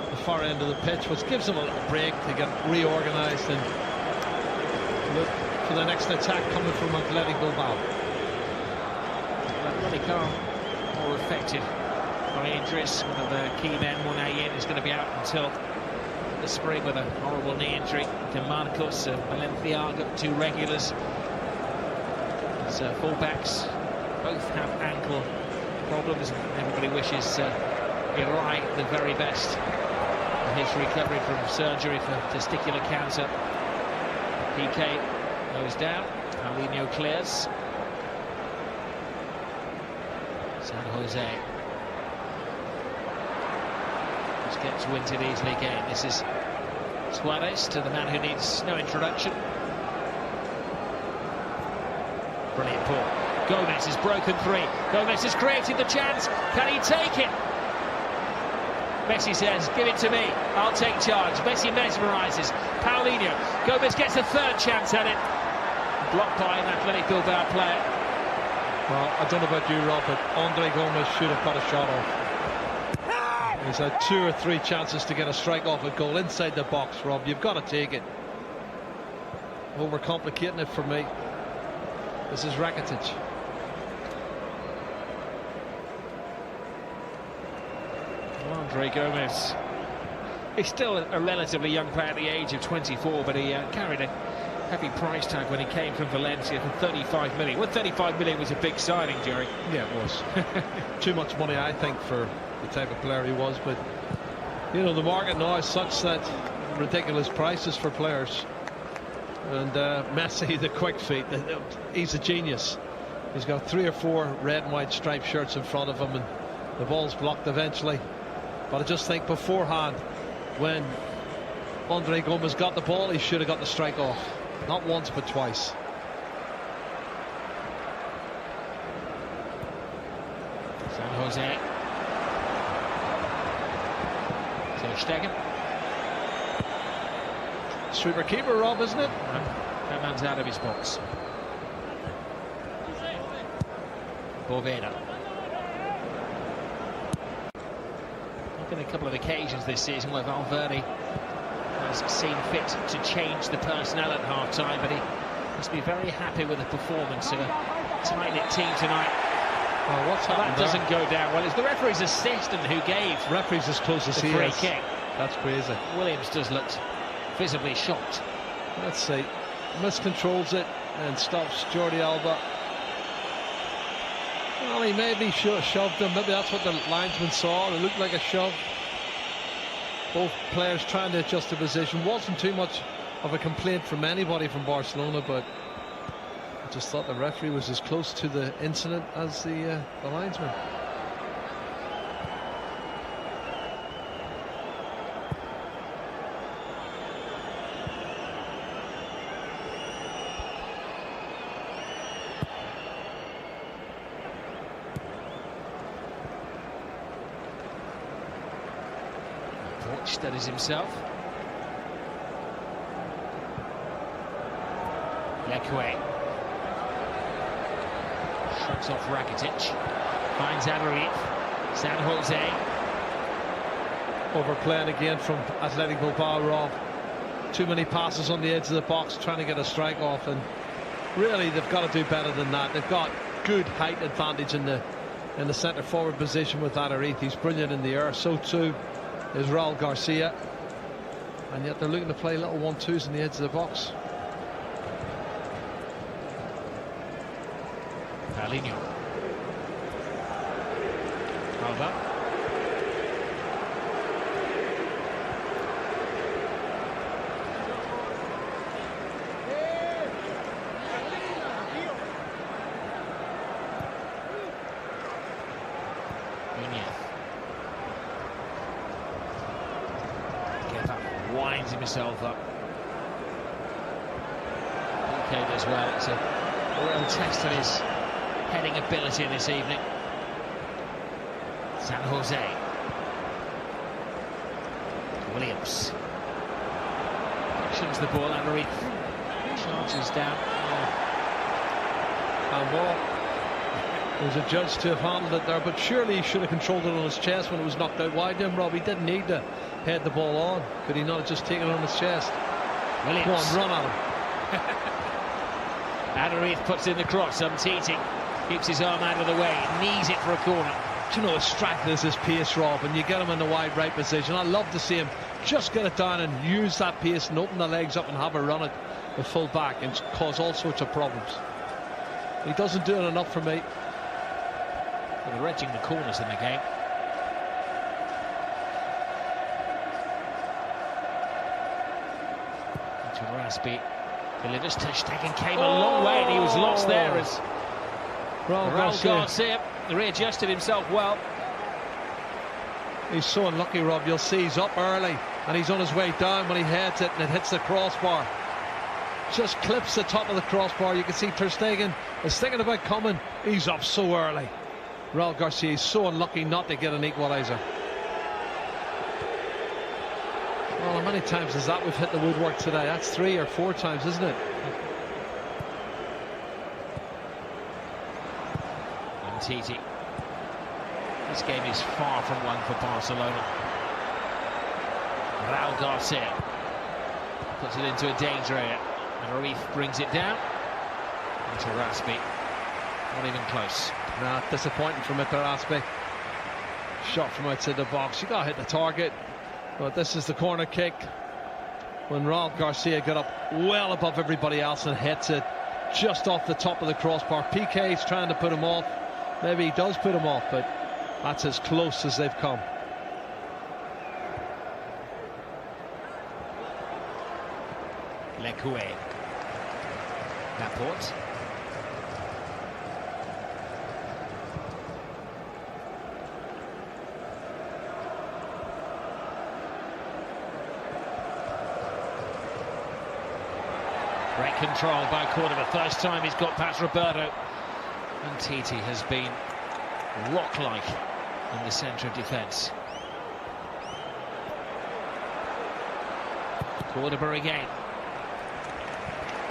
the far end of the pitch, which gives him a little break to get reorganised and look for the next attack coming from Athletic Bilbao. Really can't more affected by injuries. One of the key men, Munayin, is going to be out until the spring with a horrible knee injury. De Marcos, Valencia got 2 regulars. As fullbacks both have ankle problems. Everybody wishes Irai the very best for his recovery from surgery for testicular cancer. PK goes down. Paulinho clears. San Jose just gets winted easily again. This is Suarez to the man who needs no introduction. Brilliant ball. Gomez has broken 3. Gomez has created the chance. Can he take it? Messi says, give it to me. I'll take charge. Messi mesmerises. Paulinho. Gomez gets a 3rd chance at it. Blocked by an Athletic Bilbao player. Well, I don't know about you, Rob, but Andre Gomez should have cut a shot off. He's had 2 or 3 chances to get a strike off a goal inside the box, Rob. You've got to take it. Overcomplicating it for me. This is Rakitic. Andre Gomez. He's still a relatively young player at the age of 24, but he carried a heavy price tag when he came from Valencia for 35 million. Well, 35 million was a big signing, Jerry. Yeah, it was. Too much money, I think, for the type of player he was. But, you know, the market now is such that ridiculous prices for players. And Messi, the quick feet, he's a genius. He's got 3 or 4 red and white striped shirts in front of him, and the ball's blocked eventually. But I just think beforehand, when Andre Gomez got the ball, he should have got the strike off. Not once, but twice. San Jose. Ter Stegen. Sweeper keeper, Rob, isn't it? That man's out of his box. Boveda. There's been a couple of occasions this season where Valverde has seen fit to change the personnel at half-time, but he must be very happy with the performance of a tight-knit team tonight. Oh, what's happened that doesn't go down well. It's the referee's assistant who gave referee's as close as the free kick. That's crazy. Williams does look visibly shocked. Let's see. Miscontrols it and stops Jordi Alba. Well, he maybe shoved him. Maybe that's what the linesman saw. It looked like a shove. Both players trying to adjust the position. Wasn't too much of a complaint from anybody from Barcelona, but I just thought the referee was as close to the incident as the linesman. Studies himself. Lekwe shrugs off Rakitic. Finds Amarif. San Jose. Overplaying again from Athletic Bilbao, Rob. Too many passes on the edge of the box trying to get a strike off, and really they've got to do better than that. They've got good height advantage in the centre forward position with Amarif. He's brilliant in the air. So too is Raul Garcia, and yet they're looking to play little 1-2s in the edge of the box. Paulinho. Alba. Winds himself up. Okay, as well. It's a real test on his heading ability this evening. San Jose. Williams. Actions the ball. Amarif charges down. And ball. There was a judge to have handled it there, but surely he should have controlled it on his chest when it was knocked out wide. Then Rob, he didn't need to head the ball on. Could he not have just taken it on his chest? Williams. Go on, run at him. Amarif puts in the cross. Umtiti keeps his arm out of the way, knees it for a corner. you know, his strength is his pace, Rob, and you get him in the wide right position. I love to see him just get it down and use that pace and open the legs up and have a run at the full back and cause all sorts of problems. He doesn't do it enough for me. Well, they're edging the corners in the game. Raspi delivers. Ter Stegen came a long way and he was lost there as Raul Garcia readjusted himself well. He's so unlucky, Rob. You'll see he's up early and he's on his way down when he heads it and it hits the crossbar. Just clips the top of the crossbar. You can see Ter Stegen is thinking about coming. He's up so early. Raul Garcia is so unlucky not to get an equaliser. Well, how many times is that we've hit the woodwork today? That's 3 or 4 times, isn't it? Titi. This game is far from one for Barcelona. Raul Garcia puts it into a danger area. And Ruiz brings it down. And Raspi, not even close. Nah, disappointing from Raspi. Shot from outside the box. You got to hit the target. But this is the corner kick. When Raul Garcia got up well above everybody else and hits it just off the top of the crossbar. PK's trying to put him off. Maybe he does put him off, but that's as close as they've come. Lecoué. Laporte. Great control by Cordoba. First time he's got past Roberto. And Titi has been rock-like in the centre of defence. Cordoba again.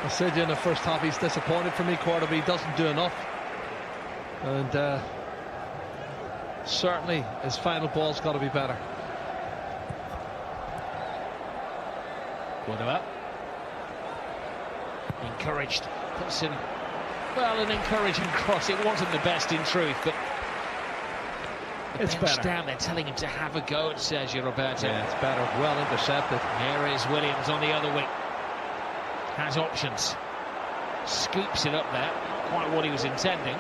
I said to you in the first half he's disappointed for me, Cordoba. He doesn't do enough. And certainly his final ball's got to be better. Cordoba. Encouraged. Puts in, well, an encouraging cross. It wasn't the best in truth, but it's better. Down there telling him to have a go at Sergio Roberto. Yeah, it's better. Well intercepted. Here is Williams on the other wing. Has options. Scoops it up there. Quite what he was intending.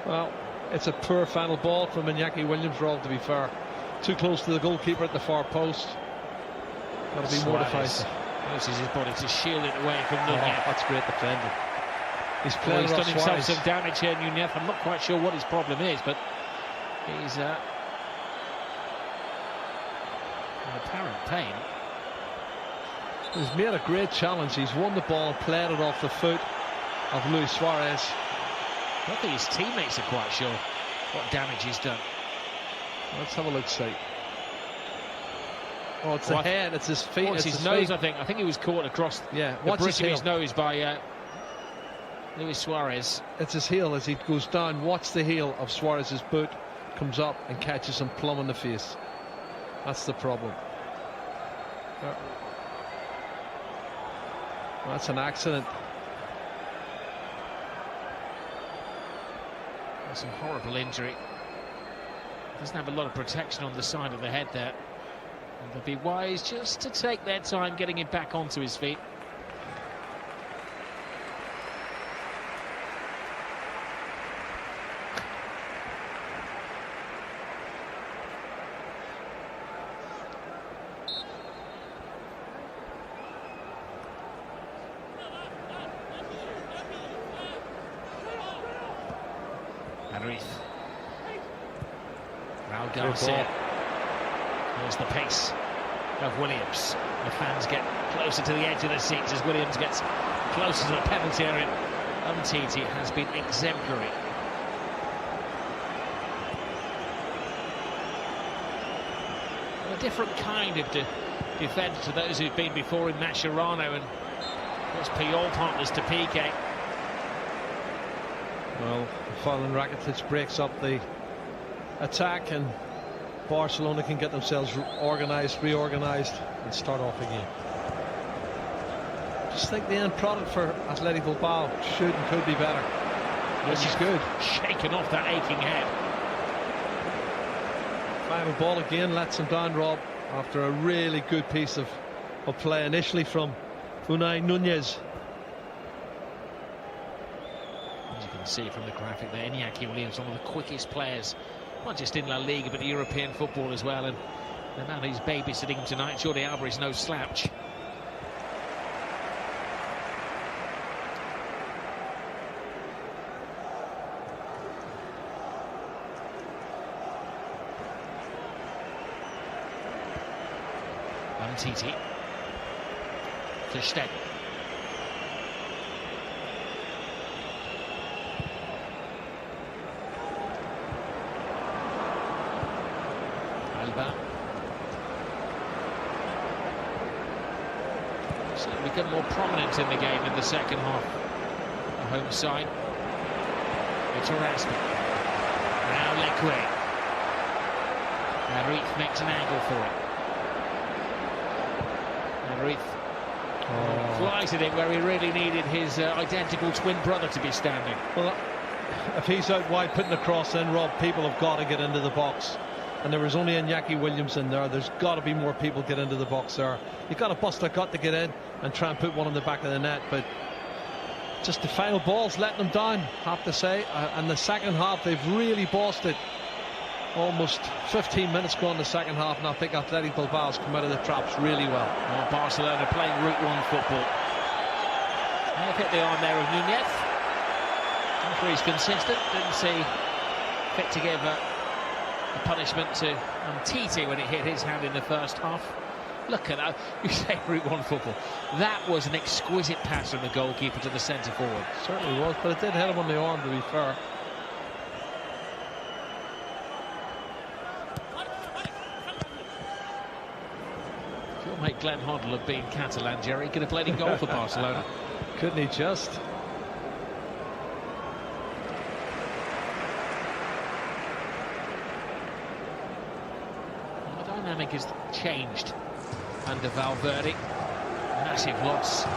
Well, it's a poor final ball from Iñaki Williams, Rob, to be fair. Too close to the goalkeeper at the far post. Got to be more decisive. Uses his body to shield it away from Nunez. That's great defending. He's He's done himself some damage here, Nunez. I'm not quite sure what his problem is, but he's in apparent pain. He's made a great challenge. He's won the ball and played it off the foot of Luis Suarez. I don't think his teammates are quite sure what damage he's done. Let's have a look, see. Oh, it's the head, it's his feet. It's his nose, feet. I think he was caught across the bridge of his nose by Luis Suarez. It's his heel as he goes down. Watch the heel of Suarez's boot, comes up and catches him plumb in the face. That's the problem. That's an accident. That's a horrible injury. Doesn't have a lot of protection on the side of the head there. And they'll be wise just to take their time getting him back onto his feet. Ruiz. Raul Garcia. There's the pace of Williams. The fans get closer to the edge of the seats as Williams gets closer to the penalty area. Titi has been exemplary. A different kind of defender to those who've been before in Mascherano and was Puyol partners to Piqué. Well, Fallen Rakitic breaks up the attack and Barcelona can get themselves reorganised and start off again. just think the end product for Athletic Bilbao should and could be better. This is good. Shaking off that aching head. Final ball again, lets him down, Rob, after a really good piece of play initially from Unai Nunez. As you can see from the graphic there, Iñaki Williams, one of the quickest players, not just in La Liga but European football as well, and the man who's babysitting him tonight, Jordi Alba, is no slouch. Titi to Steg. Alba. Certainly become more prominent in the game in the second half. The home side. It's Oraspi. Now Leque. Arif makes an angle for it. Flies at it where he really needed his identical twin brother to be standing. Well, if he's out wide putting a cross in, Rob, people have got to get into the box. And there was only Iñaki Williams in there. There's got to be more people get into the box there. You've got to bust a gut to get in and try and put one in the back of the net. But just the final ball's letting them down, have to say. And the second half, they've really bossed it. Almost 15 minutes gone in the second half, and I think Athletic Bilbao's come out of the traps really well. Barcelona playing Route 1 football. They've hit the arm there of Nunez. Referee's consistent, didn't see fit to give a punishment to Titi when it hit his hand in the first half. Look at that, you say Route 1 football. That was an exquisite pass from the goalkeeper to the centre forward. Certainly was, but it did hit him on the arm, to be fair. Mate, Glenn Hoddle have been Catalan, Jerry. Could have played in goal for Barcelona. Couldn't he just? The dynamic has changed under Valverde. Massive loss for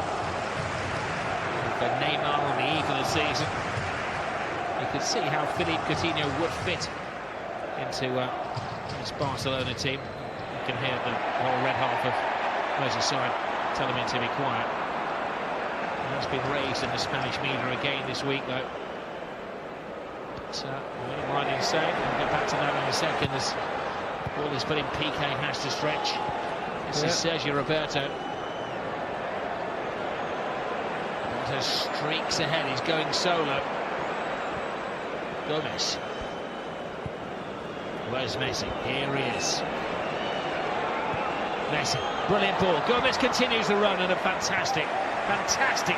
Neymar on the eve of the season. You could see how Philippe Coutinho would fit into this Barcelona team. You can hear the whole red half of Merseyside telling him to be quiet. That's been raised in the Spanish media again this week, though. But right in saying, we'll get back to that in a second, as all this put in PK has to stretch. This is Sergio Roberto. Roberto streaks ahead, he's going solo. Gomez. Where's Messi? Here he is. Messi, brilliant ball. Gomez continues the run, and a fantastic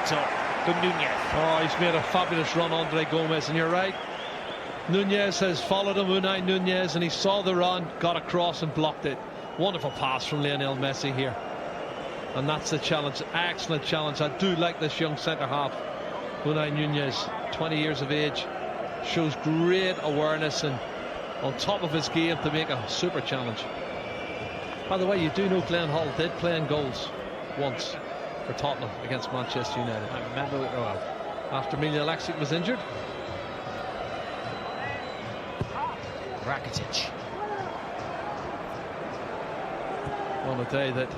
top from Nunez. Oh, he's made a fabulous run, Andre Gomez, and you're right. Nunez has followed him, Unai Nunez, and he saw the run, got across and blocked it. Wonderful pass from Lionel Messi here. And that's the challenge, excellent challenge. I do like this young centre-half, Unai Nunez, 20 years of age. Shows great awareness and on top of his game to make a super challenge. By the way, you do know Glenn Hoddle did play in goals once for Tottenham against Manchester United. I remember it well. After Miljan Aleksić was injured. Rakitic. On a day that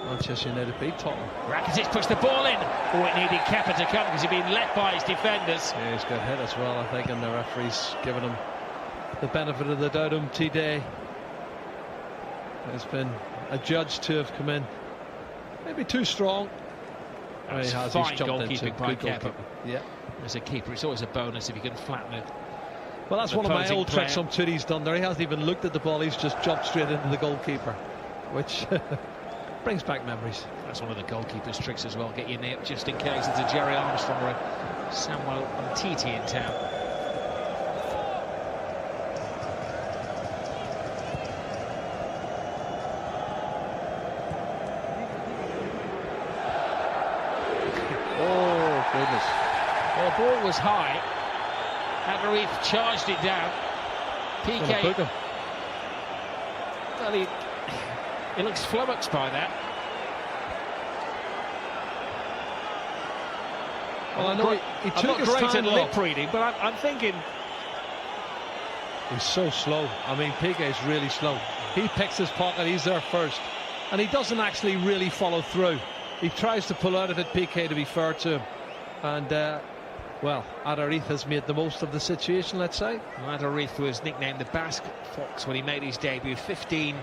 Manchester United beat Tottenham. Rakitic pushed the ball in. Oh, it needed Kepa to come because he'd been left by his defenders. Yeah, he's got hit as well, I think, and the referee's given him the benefit of the doubt. Today has been adjudged to have come in maybe too strong. That's he has. fine He's jumped into goalkeeping by good Kepa. goalkeeping. Yeah. As a keeper, it's always a bonus if you can flatten it. Well, that's one of my old tricks on Tooty's done there. He hasn't even looked at the ball, he's just jumped straight into the goalkeeper, which brings back memories. That's one of the goalkeeper's tricks as well. Get your knee up just in case it's a Jerry Armstrong or a Samuel Umtiti in town. Oh, goodness. Well, the ball was high. Agarif charged it down. PK. Well, he looks flummoxed by that. Well, I know he I'm took not his great time at off. lip reading, but I'm thinking. He's so slow. I mean, Piqué's really slow. He picks his pocket, he's there first. And he doesn't actually really follow through. He tries to pull out of it, Piqué, to be fair to him. And, well, Adariz has made the most of the situation, let's say. Well, Adariz was nicknamed the Basque Fox when he made his debut 15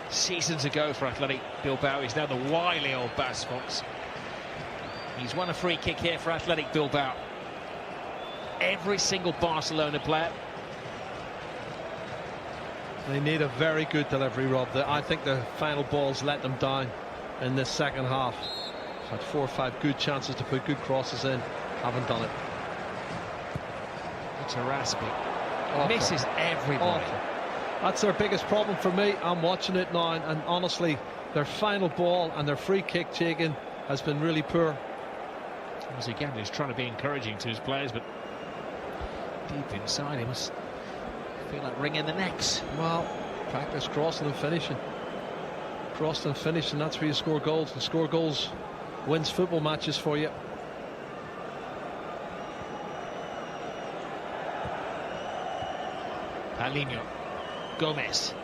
seasons ago for Athletic Bilbao. He's now the wily old Basque Fox. He's won a free kick here for Athletic Bilbao. Every single Barcelona player. They need a very good delivery, Rob. I think the final ball's let them down in this second half. Had 4 or 5 good chances to put good crosses in. Haven't done it. It's a Raspi. Misses everybody. Awful. That's their biggest problem for me. I'm watching it now, and honestly, their final ball and their free kick taken has been really poor. As again, he's trying to be encouraging to his players, but deep inside he must feel like wringing the necks. Well, practice crossing and finishing. Crossed and finished, and that's where you score goals. And score goals wins football matches for you. Paulinho. Gomez.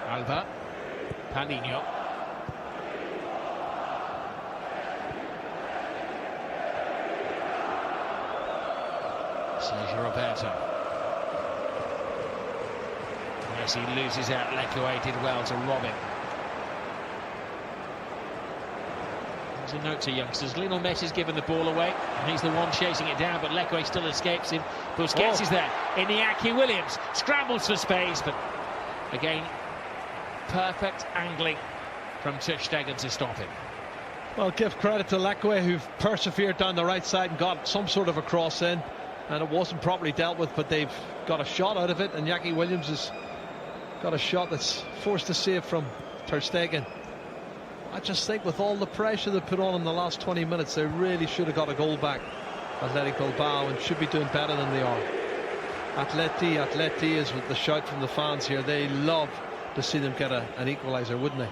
Alba. Paulinho. Sergio Roberto. Yes, he loses out. Lekoué did well to rob him. There's a note to youngsters. Lionel Messi's given the ball away, and he's the one chasing it down, but Lekoué still escapes him. Busquets is there. Iñaki Williams scrambles for space, but again, perfect angling from ter Stegen to stop him. Well, give credit to Lekoué, who persevered down the right side and got some sort of a cross in, and it wasn't properly dealt with, but they've got a shot out of it, and Iñaki Williams has got a shot that's forced to save from ter Stegen. I just think with all the pressure they put on in the last 20 minutes, they really should have got a goal back, Athletic Bilbao, and should be doing better than they are. Atleti is with the shout from the fans here. They love to see them get an equaliser, wouldn't they?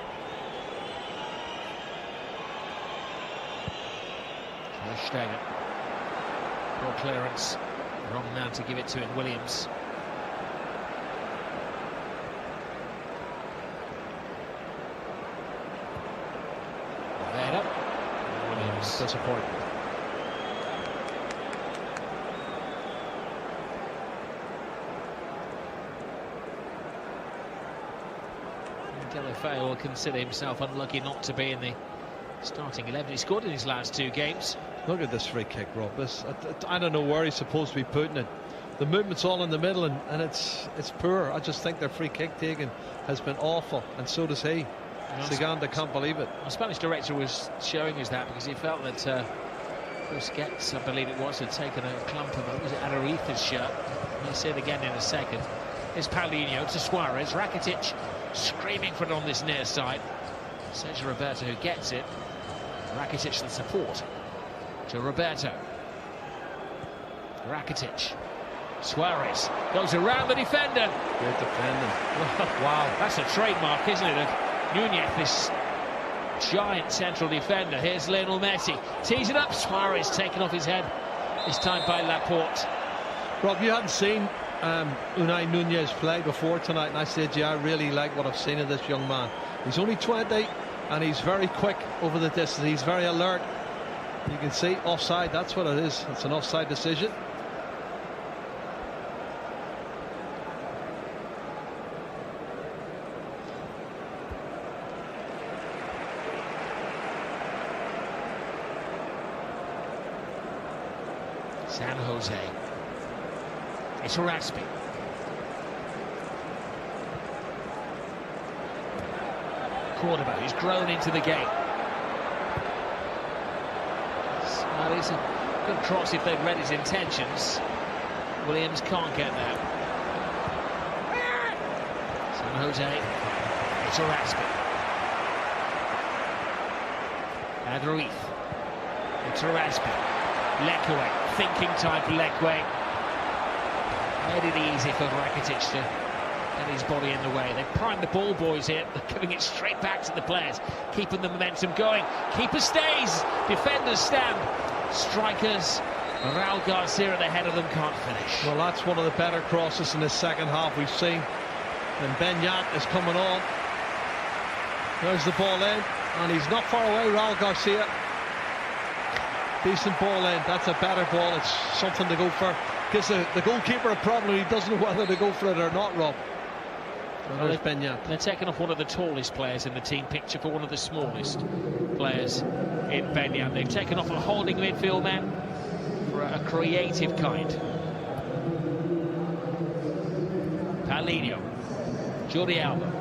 ter Stegen. Poor clearance. Wrong man to give it to in Williams. Williams. Disappointing. Delafeu will consider himself unlucky not to be in the starting 11. He scored in his last 2 games. Look at this free kick, Rob. I don't know where he's supposed to be putting it. The movement's all in the middle, and it's poor. I just think their free kick taken has been awful, and so does he. Saganda can't believe it. The Spanish director was showing us that because he felt that Busquets, I believe it was, had taken a clump of, was it Adariz' shirt? We'll see it again in a second. Here's Paulinho to Suarez. Rakitic screaming for it on this near side. Sergio Roberto who gets it. Rakitic the support to Roberto. Rakitic. Suarez goes around the defender. Great defending. Wow, that's a trademark, isn't it, of Nunez, this giant central defender. Here's Lionel Messi. Tees it up. Suarez taken off his head. This time by Laporte. Rob, you hadn't seen Unai Nunez play before tonight, and I said, yeah, I really like what I've seen of this young man. He's only 20, and he's very quick over the distance. He's very alert. You can see offside. That's what it is. It's an offside decision. San Jose. It's Raspi. Cordoba, who's grown into the game. Well, it's a good cross if they'd read his intentions. Williams can't get there. San Jose. It's Raspi. Adariz. It's Raspi. Lekoué, thinking time for Lekoué. Made it easy for Rakitic to get his body in the way. They've primed the ball boys here. They're giving it straight back to the players, keeping the momentum going. Keeper stays, defenders stand, strikers. Raul Garcia at the head of them can't finish. Well, that's one of the better crosses in the second half we've seen. And Benyat is coming on. There's the ball in, and he's not far away, Raul Garcia. Decent ball in. That's a better ball. It's something to go for. Gives the goalkeeper a problem. He doesn't know whether to go for it or not, Rob. Well, there's Benyat. They're taking off one of the tallest players in the team picture for one of the smallest players in Benyat. They've taken off a holding midfield man for a creative kind. Paulinho, Jordi Alba.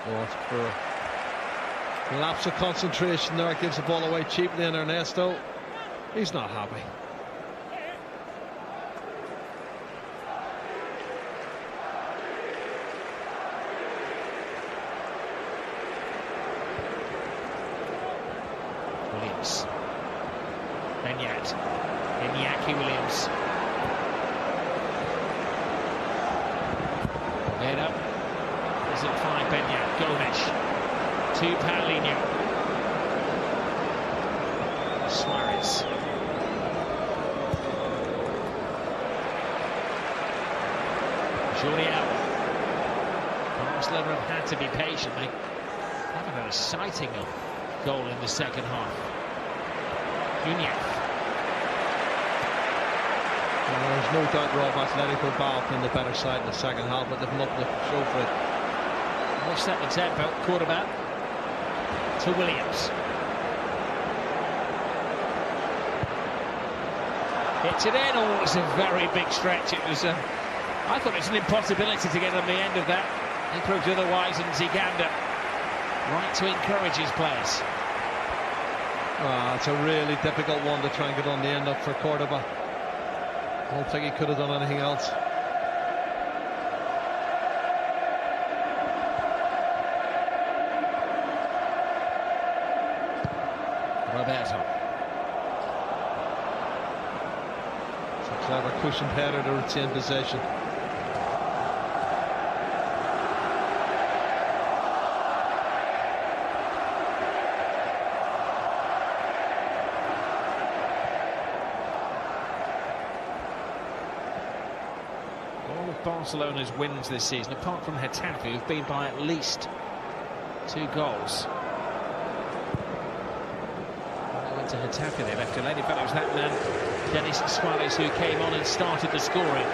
Oh, it's poor. Lapse of concentration there, gives the ball away cheaply, and Ernesto, he's not happy. Williams. Benyat. Iñaki Williams. Head up. Doesn't find Benyat. Gomes. To Paulinho. Suarez. Jordi Alba. Barcelona have had to be patient. They haven't had a sighting of goal in the second half. Nunez. Well, there's no doubt, Rob, Atletico Bilbao playing the better side in the second half, but they've nothing to show for it. Watch that the tempo. Quarterback to Williams. Hits it in. Oh, it's a very big stretch. It was I thought it was an impossibility to get on the end of that. He proved otherwise, and Ziganda right to encourage his players. It's a really difficult one to try and get on the end of for Cordoba. I don't think he could have done anything else. Roberto. It's a clever cushioned header to retain possession. All of Barcelona's wins this season, apart from Getafe, who've been by at least 2 goals. To Getafe, they left delayed. In fact, it was that man, Denis Suarez, who came on and started the scoring.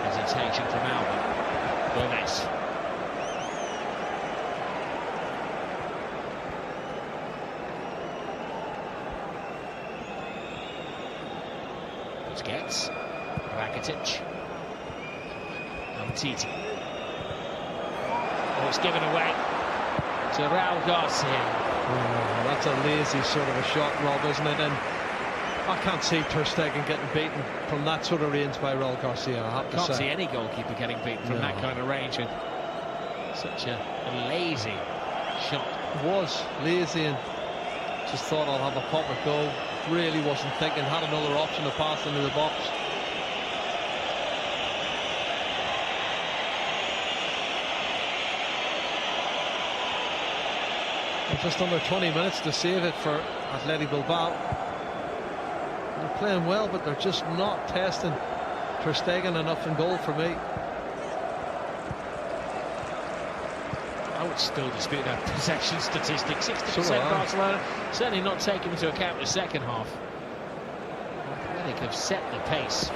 Hesitation from Alba. Gomez. Busquets. Rakitic. Umtiti. Oh, it's given away to Raul Garcia. Oh, that's a lazy sort of a shot, Rob, isn't it? And I can't see Ter Stegen getting beaten from that sort of range by Raul Garcia, I have to say. Can't see any goalkeeper getting beaten from that kind of range with such a lazy shot. It was lazy and just thought I'll have a pop at goal. Really wasn't thinking, had another option to pass into the box. Just under 20 minutes to save it for Athletic Bilbao. They're playing well, but they're just not testing Ter Stegen enough in goal for me. I would still dispute that possession statistic. 60% So Barcelona, certainly not taking into account the second half. Athletic have set the pace.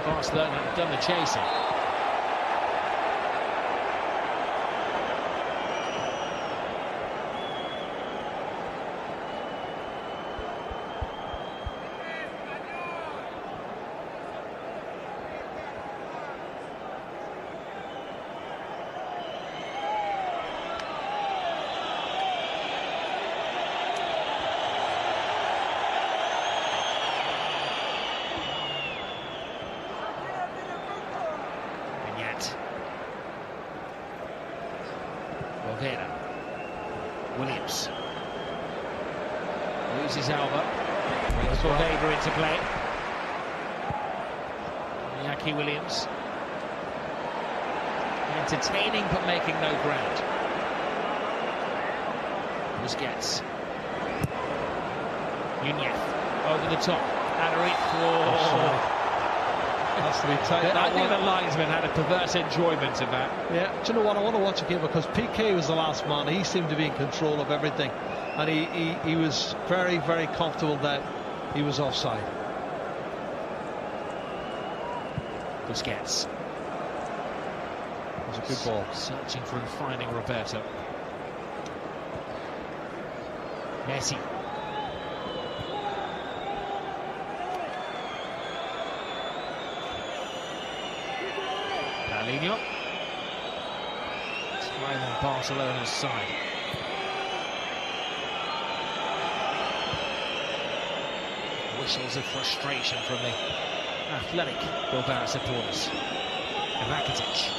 Barcelona have done the chasing. Valverde. Williams. Loses Alba. Brings Valverde into play. Iñaki Williams. Entertaining but making no ground. Busquets. Nunez over the top. Has to be taken. I think the linesman had a perverse enjoyment of that. Yeah, do you know what? I want to watch again because PK was the last man. He seemed to be in control of everything, and he was very, very comfortable that he was offside. Busquets. It was a good ball. Searching for and finding Roberto. Messi. Paulinho. Time on Barcelona's side. Whistles of frustration from the athletic Bilbao supporters. Rakitic.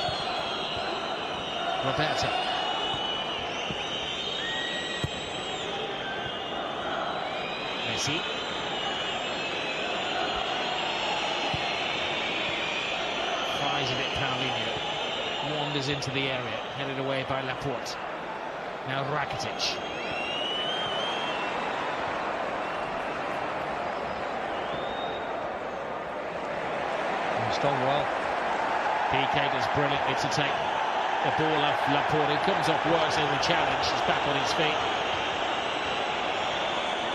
Roberto. Messi. Fires it at Paulinho. Wanders into the area, headed away by Laporte. Now Rakitic. He's done well. PK does brilliantly to take the ball off Laporte. He comes off, works in the challenge. He's back on his feet.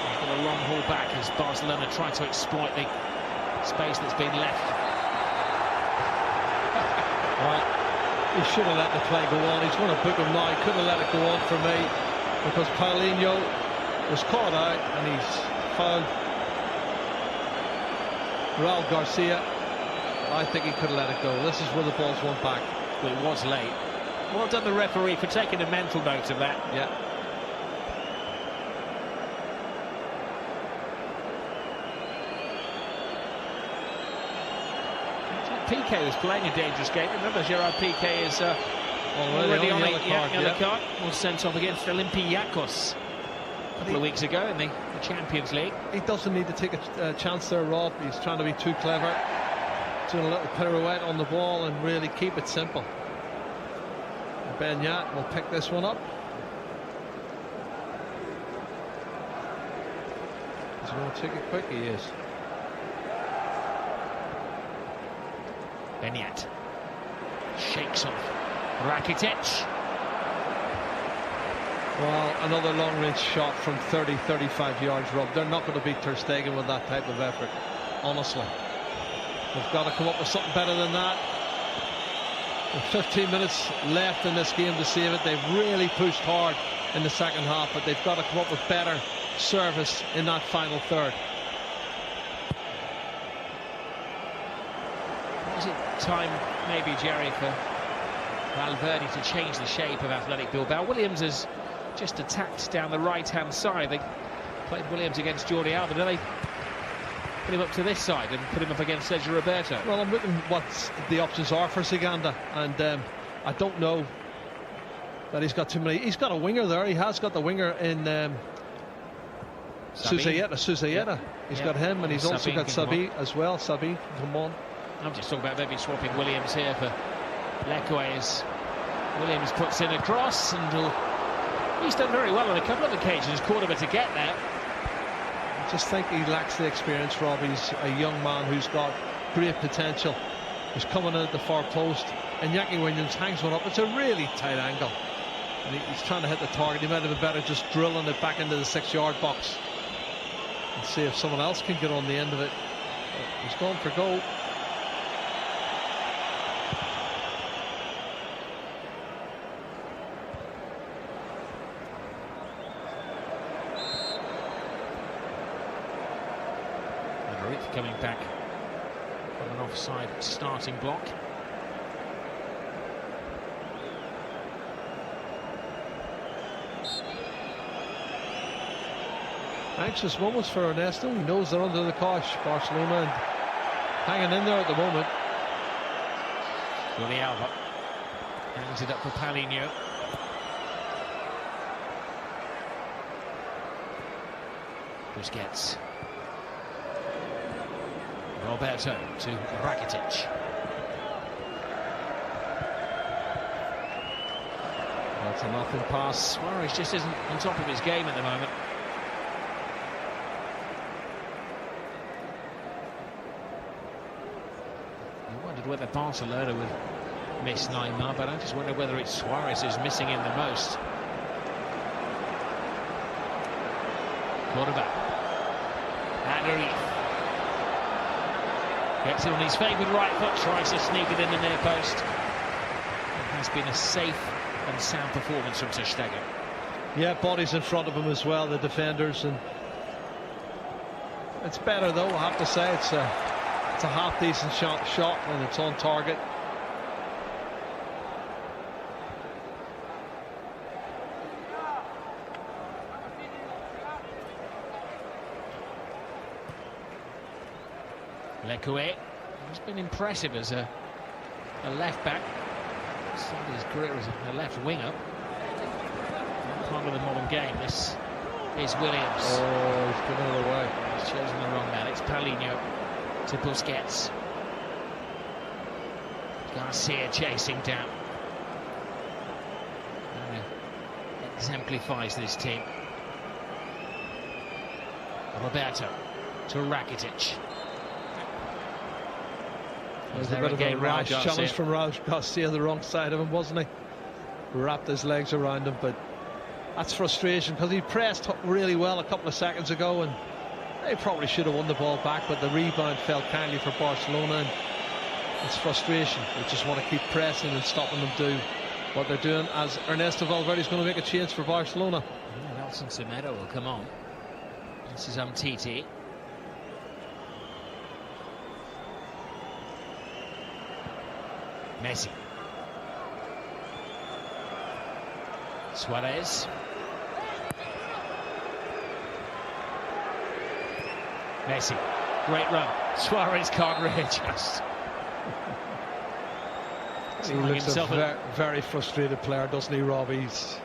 He's got a long haul back as Barcelona try to exploit the space that's been left. Right. He should have let the play go on. He's going to book him now. He couldn't have let it go on for me because Paulinho was caught out and he's fouled Raul Garcia. I think he could have let it go. This is where the ball's won back. Well, it was late. Well done the referee for taking a mental note of that. Yeah. PK was playing a dangerous game. Remember, Gerard Piqué is already on a yellow card. Was sent off against Olympiacos a couple of weeks ago in the Champions League. He doesn't need to take a chance there, Rob. He's trying to be too clever. Doing a little pirouette on the ball and really keep it simple. Benyat will pick this one up. He's going to take it quick, he is. Benyat shakes off Rakitic. Well, another long-range shot from 30-35 yards, Rob. They're not going to beat Ter Stegen with that type of effort, honestly. They've got to come up with something better than that. With 15 minutes left in this game to save it. They've really pushed hard in the second half, but they've got to come up with better service in that final third. Is it time, maybe, Jerry, for Valverde to change the shape of Athletic Bilbao? Williams has just attacked down the right-hand side. They played Williams against Jordi Alba. Do they put him up to this side and put him up against Sergio Roberto? Well, I'm looking what the options are for Saganda, and I don't know that he's got too many. He's got a winger there. He has got the winger in Susayeta. Yeah. He's got him, and he's also got Sabi as well. Sabi, come on. I'm just talking about maybe swapping Williams here for Leque as Williams puts in a cross, and he's done very well on a couple of occasions, caught him to get there. I just think he lacks the experience, Rob. He's a young man who's got great potential. He's coming in at the far post, and Iñaki Williams hangs one up. It's a really tight angle, and he's trying to hit the target. He might have been better just drilling it back into the 6-yard box and see if someone else can get on the end of it. But he's gone for goal. Coming back from an offside starting block. Anxious moments for Ernesto. He knows they're under the cosh, Barcelona, and hanging in there at the moment. Jordi Alba hangs it up for Paulinho. Busquets. Roberto to Rakitic. That's a nothing pass. Suarez just isn't on top of his game at the moment. I wondered whether Barcelona would miss Neymar, but I just wonder whether it's Suarez who's missing him the most. Quarterback. Aderiz. Gets it on his favoured right foot, tries to sneak it in the near post. It has been a safe and sound performance from Ter Stegen. Yeah, bodies in front of him as well, the defenders, and it's better though, I have to say. It's a half decent shot and it's on target. Lekoué has been impressive as a left back. Started his career as a left winger. Part of the modern game. This is Williams. Oh, he's given it away. He's chosen the wrong man. It's Paulinho to Busquets. Garcia chasing down. And exemplifies this team. Roberto to Rakitic. There's a bit of a rash challenge from Raul Garcia, the wrong side of him, wasn't he? Wrapped his legs around him, but that's frustration because he pressed really well a couple of seconds ago and they probably should have won the ball back, but the rebound fell kindly for Barcelona and it's frustration. They just want to keep pressing and stopping them do what they're doing, as Ernesto Valverde is going to make a change for Barcelona. Nelson Semedo will come on. This is Titi. Messi. Suarez. Messi. Great run. Suarez can't readjust. He looks a very frustrated player, doesn't he, Rob? He's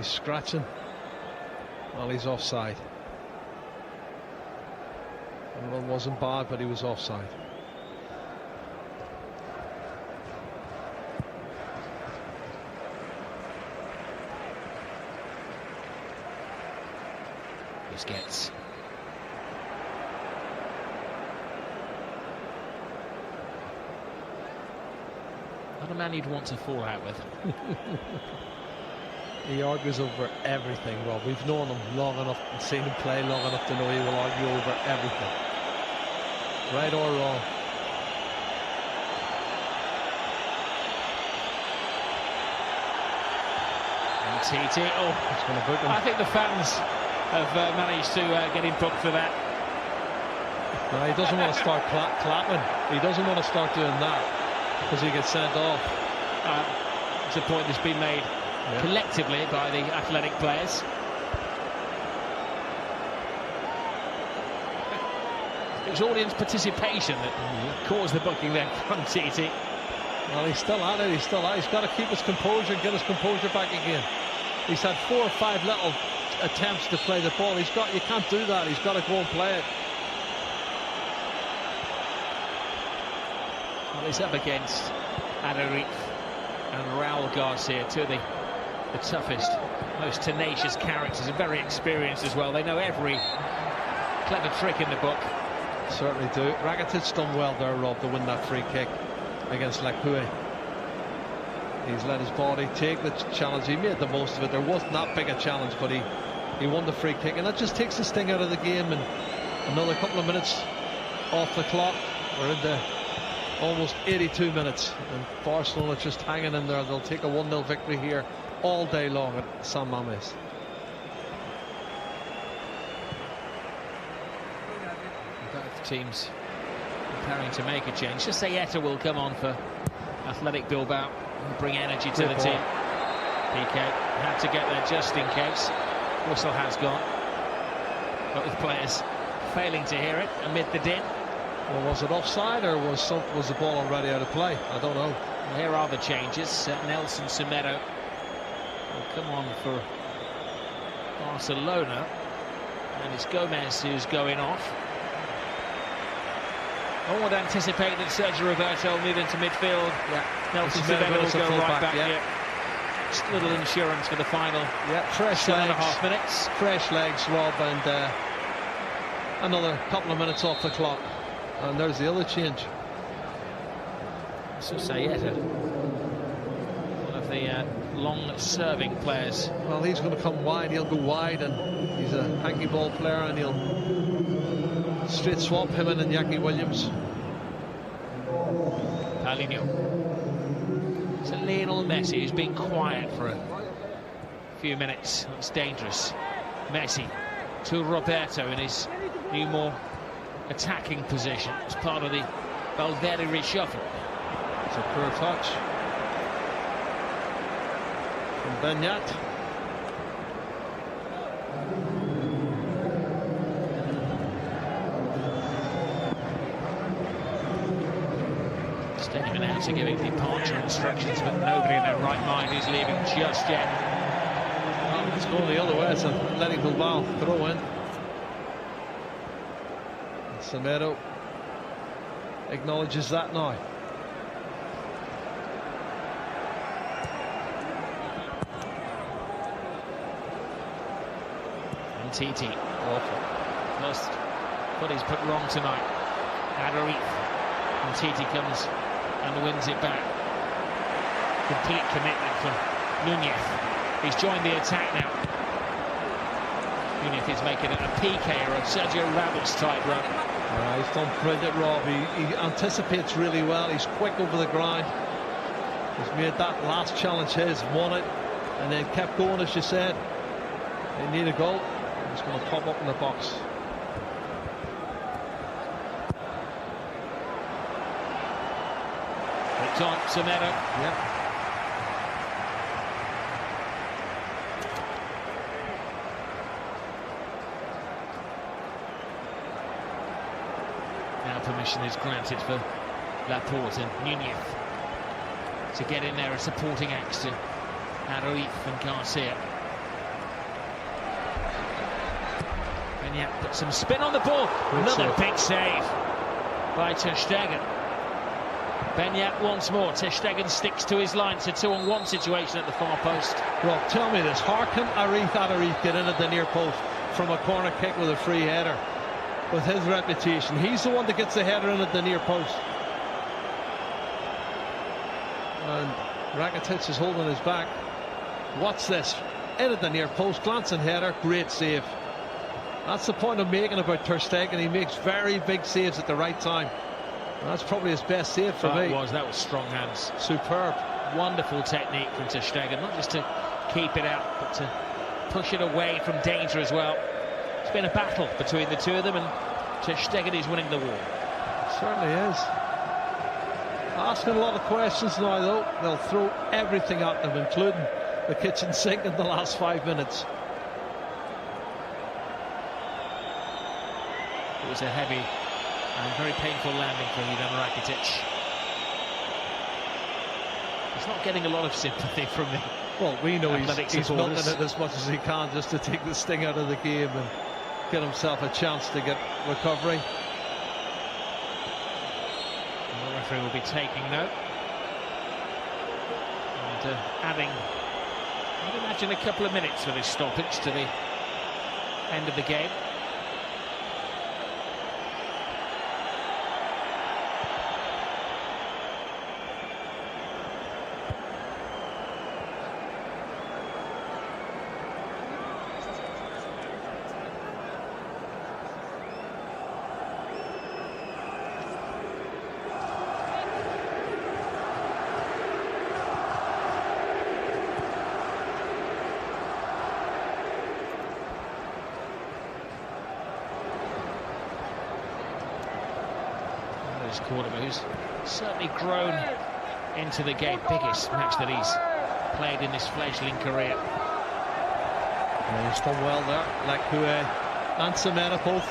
scratching. Well, he's offside. The run wasn't bad, but he was offside. Busquets. Not a man you'd want to fall out with. He argues over everything, Rob. We've known him long enough and seen him play long enough to know he will argue over everything, right or wrong. And TT, it's going to book him. I think the fans have managed to get him booked for that. No, he doesn't want to start clapping. He doesn't want to start doing that because he gets sent off. It's a point that's been made collectively by the athletic players. It was audience participation that caused the booking there from TT. Well, he's still at it. He's got to keep his composure and get his composure back again. He's had 4 or 5 little attempts to play the ball. You can't do that. He's got to go and play it. Well, he's up against Aderiz and Raul Garcia, two of the toughest, most tenacious characters, and very experienced as well. They know every clever trick in the book. Certainly do. Rakitic done well there, Rob, to win that free kick against Lekoué. He's let his body take the challenge. He made the most of it. There wasn't that big a challenge, but he won the free kick, and that just takes the sting out of the game. And another couple of minutes off the clock. We're into almost 82 minutes, and Barcelona just hanging in there. They'll take a 1-0 victory here all day long at San Mamés. Both teams preparing to make a change. Sayeta will come on for Athletic Bilbao and bring energy to the team. Piqué had to get there just in case. Whistle has gone. Both players failing to hear it amid the din. Well, was it offside or was the ball already out of play? I don't know. Well, here are the changes. Nelson Semedo will come on for Barcelona. And it's Gomez who's going off. I would anticipate that Sergio Roberto will move into midfield. Yeah. Nelson Semedo will go right back. Yeah. Just a little insurance for the final. Yeah, fresh 7.5 minutes. Fresh legs, Rob, and another couple of minutes off the clock. And there's the other change. So Sayeta, one of the long-serving players. Well, he's going to come wide. He'll go wide, and he's a hanky ball player, and he'll straight swap him in and Iñaki Williams. Paulinho. It's a Lionel Messi who's been quiet for a few minutes. It's dangerous. Messi to Roberto in his new, more attacking position as part of the Valverde reshuffle. It's a poor touch from Benyat. Stadium announcer giving departure instructions, but nobody in their right mind is leaving just yet. Well, it's going the other way. It's a Athletic Bilbao throw in. Semedo acknowledges that now. And TT, awful. First foot is put wrong tonight. Adarith. And TT comes and wins it back. Complete commitment from Nunez. He's joined the attack now. Nunez is making it a PK or a Sergio Ramos type run. He's done brilliant, Rob. He anticipates really well. He's quick over the ground. He's made that last challenge his, won it, and then kept going, as you said. They need a goal. He's going to pop up in the box. It's on Semedo. Yep. Now permission is granted for Laporte and Nunez to get in there as supporting acts to Adarith and Garcia. And yet, put some spin on the ball. Another big save by Ter Stegen. Benyat once more. Ter Stegen sticks to his line. It's a 2-on-1 situation at the far post. Rob, tell me this. How can Adarith get in at the near post from a corner kick with a free header? With his reputation, he's the one that gets the header in at the near post. And Rakitic is holding his back. What's this? In at the near post, glancing header, great save. That's the point I'm making about Ter Stegen. He makes very big saves at the right time. And that's probably his best save for me. That was strong hands. Superb. Wonderful technique from Ter Stegen, not just to keep it out, but to push it away from danger as well. It's been a battle between the two of them, and Ter Stegen is winning the war. Certainly is. Asking a lot of questions now, though. They'll throw everything at them, including the kitchen sink in the last 5 minutes. It was a heavy and very painful landing for Ivan Rakitic. He's not getting a lot of sympathy from the Well, we know he's milking supporters. it as much as he can just to take the sting out of the game and get himself a chance to get recovery. And the referee will be taking note and adding, I'd imagine, a couple of minutes for this stoppage to the end of the game. Cordoba, who's certainly grown into the game. Biggest match that he's played in his fledgling career. Yeah, he's done well there. Lekue and Semedo both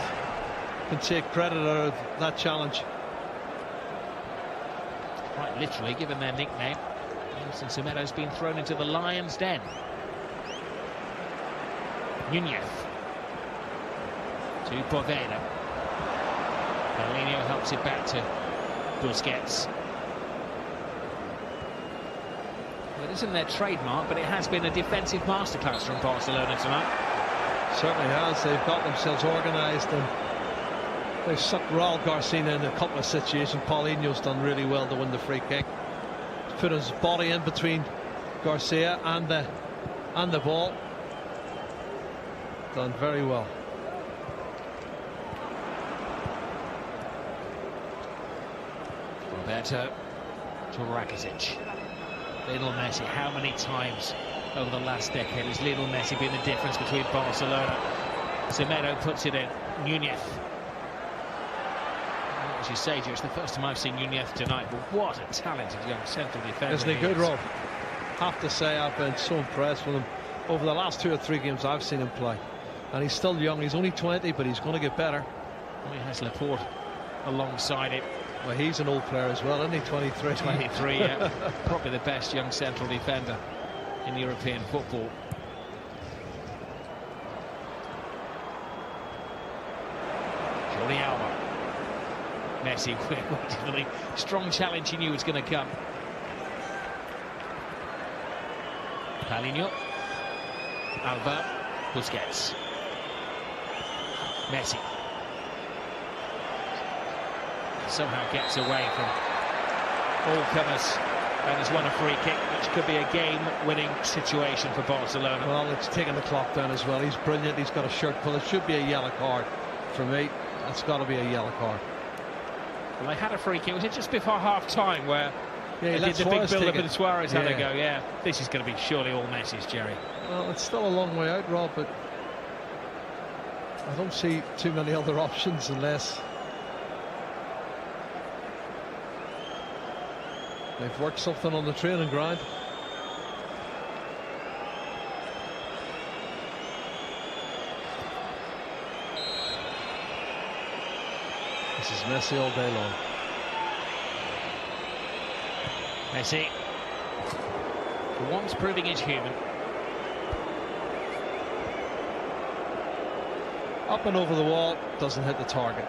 can take credit out of that challenge. Quite literally, given their nickname. Nelson Semedo's been thrown into the lion's den. Nunez. to Boveda. Paulinho helps it back to Busquets. Well, it isn't their trademark, but it has been a defensive masterclass from Barcelona tonight. Certainly has. They've got themselves organised and they've sucked Raul Garcia in a couple of situations. Paulinho's done really well to win the free kick. He's put his body in between Garcia and the ball. Done very well. Roberto to Rakitic. Lionel Messi, how many times over the last decade has Lionel Messi been the difference between Barcelona? Semedo puts it in. Nunez. As you say, Joe, it's the first time I've seen Nunez tonight, but what a talented young central defender. Isn't he good, Rob? Have to say, I've been so impressed with him over the last 2 or 3 games I've seen him play. And he's still young. He's only 20, but he's going to get better. Well, he has Laporte alongside him. Well, he's an old player as well, isn't he? 23. 23, yeah. Probably the best young central defender in European football. Jordi Alba. Messi waiting for the strong challenge he knew was going to come. Paulinho. Alba. Busquets. Messi. Somehow gets away from all comers and has won a free kick, which could be a game-winning situation for Barcelona. Well, it's taking the clock down as well. He's brilliant. He's got a shirt pull. It should be a yellow card for me. It's got to be a yellow card. Well, they had a free kick. Was it just before half-time where they did the big build-up and Suarez had a go? Yeah, this is going to be surely all Messi's, Jerry. Well, it's still a long way out, Rob, but I don't see too many other options unless they've worked something on the training ground. This is Messi all day long. Messi, for once proving he's human. Up and over the wall, doesn't hit the target.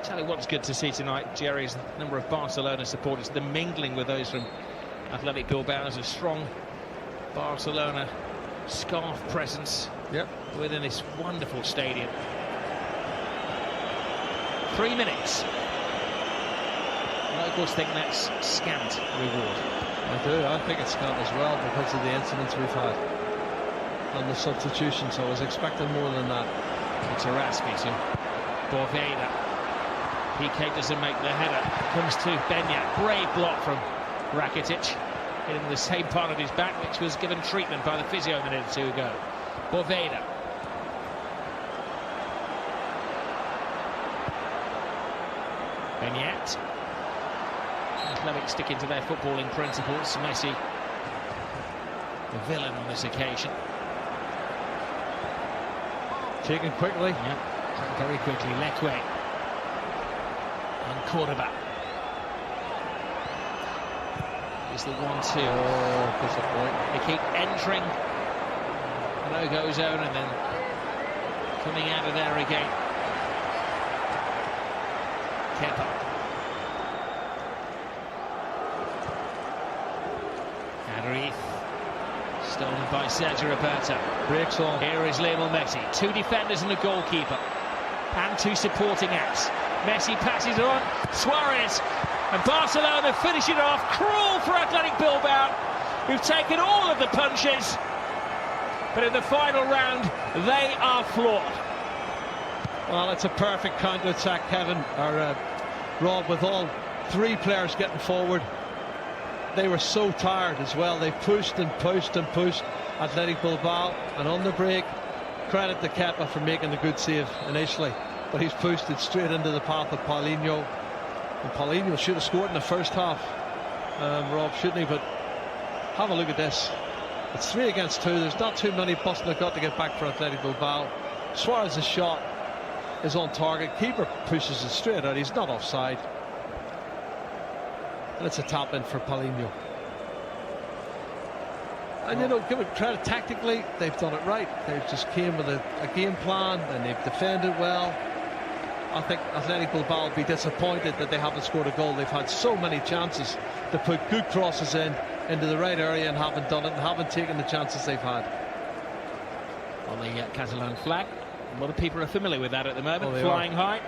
Tell you what's good to see tonight, Jerry, is the number of Barcelona supporters, the mingling with those from Athletic Bilbao. There's a strong Barcelona scarf presence within this wonderful stadium. 3 minutes. Locals think that's scant reward. I do. I think it's scant as well because of the incidents we've had and the substitutions. I was expecting more than that. It's Araski to Boveda. PK doesn't make the header. Comes to Beñat. Brave block from Rakitic. Hitting the same part of his back, which was given treatment by the physio a minute or two ago. Boveda. Beñat. Athletic sticking to their footballing principles. Messi, the villain on this occasion. Taken quickly. Yeah, very quickly. Leque. And Cordoba. Is the 1-2. Oh, disappointing. They keep entering no-go zone and then coming out of there again. Kepa. Adriz. Stolen by Sergio Roberto. Breaks on. Here is Lionel Messi. 2 defenders and a goalkeeper. And 2 supporting acts. Messi passes it on. Suarez. And Barcelona finish it off. Cruel for Athletic Bilbao, who've taken all of the punches. But in the final round, they are flawed. Well, it's a perfect counter-attack, Kevin, or Rob, with all 3 players getting forward. They were so tired as well. They pushed and pushed and pushed Athletic Bilbao. And on the break, credit to Kepa for making the good save initially. But he's pushed it straight into the path of Paulinho. And Paulinho should have scored in the first half, Rob, shouldn't he? But have a look at this. It's 3 against 2. There's not too many busting they've got to get back for Athletic Bilbao. Suarez's shot is on target. Keeper pushes it straight out. He's not offside. And it's a tap in for Paulinho. And you know, give it credit, tactically they've done it right. They've just came with a game plan and they've defended well. I think Athletic Bilbao will be disappointed that they haven't scored a goal. They've had so many chances to put good crosses into the right area and haven't done it, and haven't taken the chances they've had. On the Catalan flag, a lot of people are familiar with that at the moment, Oh, flying high.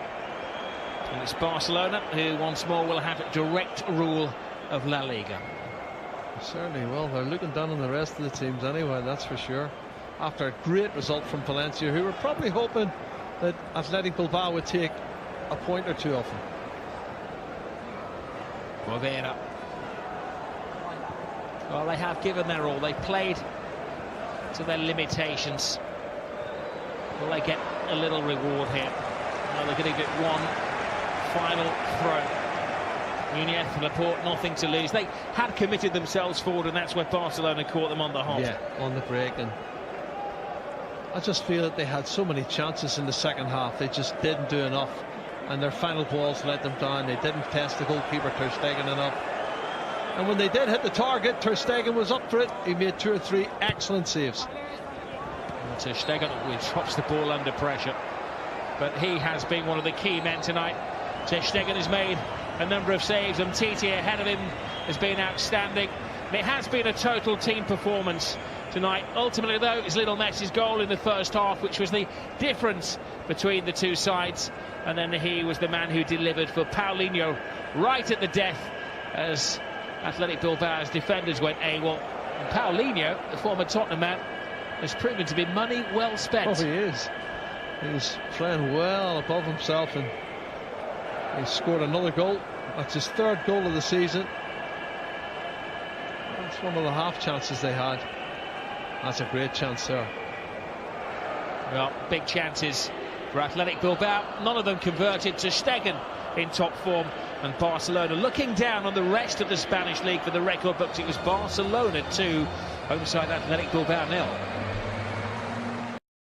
And it's Barcelona who once more will have direct rule of La Liga. Certainly will. They're looking down on the rest of the teams anyway, that's for sure. After a great result from Valencia, who were probably hoping that Athletic Bilbao would take a point or two off them. Rovera. Well, they have given their all. They played to their limitations. Will they get a little reward here? No, they're going to get one final throw. Nunez and Laporte, nothing to lose. They had committed themselves forward, and that's where Barcelona caught them on the hop. Yeah, on the break. And I just feel that they had so many chances in the second half. They just didn't do enough, and their final balls let them down. They didn't test the goalkeeper Ter Stegen enough, and when they did hit the target, Ter Stegen was up for it. He made 2 or 3 excellent saves. And Ter Stegen drops the ball under pressure, but he has been one of the key men tonight. Ter Stegen has made a number of saves, and Titi ahead of him has been outstanding. And it has been a total team performance tonight. Ultimately, though, it's Lionel Messi's goal in the first half, which was the difference between the two sides. And then he was the man who delivered for Paulinho right at the death as Athletic Bilbao's defenders went AWOL. And Paulinho, the former Tottenham man, has proven to be money well spent. Oh, he is. He's playing well above himself, and he scored another goal. That's his 3rd goal of the season. That's one of the half chances they had. That's a great chance there. Well, big chances for Athletic Bilbao. None of them converted. Ter Stegen in top form, and Barcelona looking down on the rest of the Spanish league for the record books. It was Barcelona 2, home side Athletic Bilbao 0.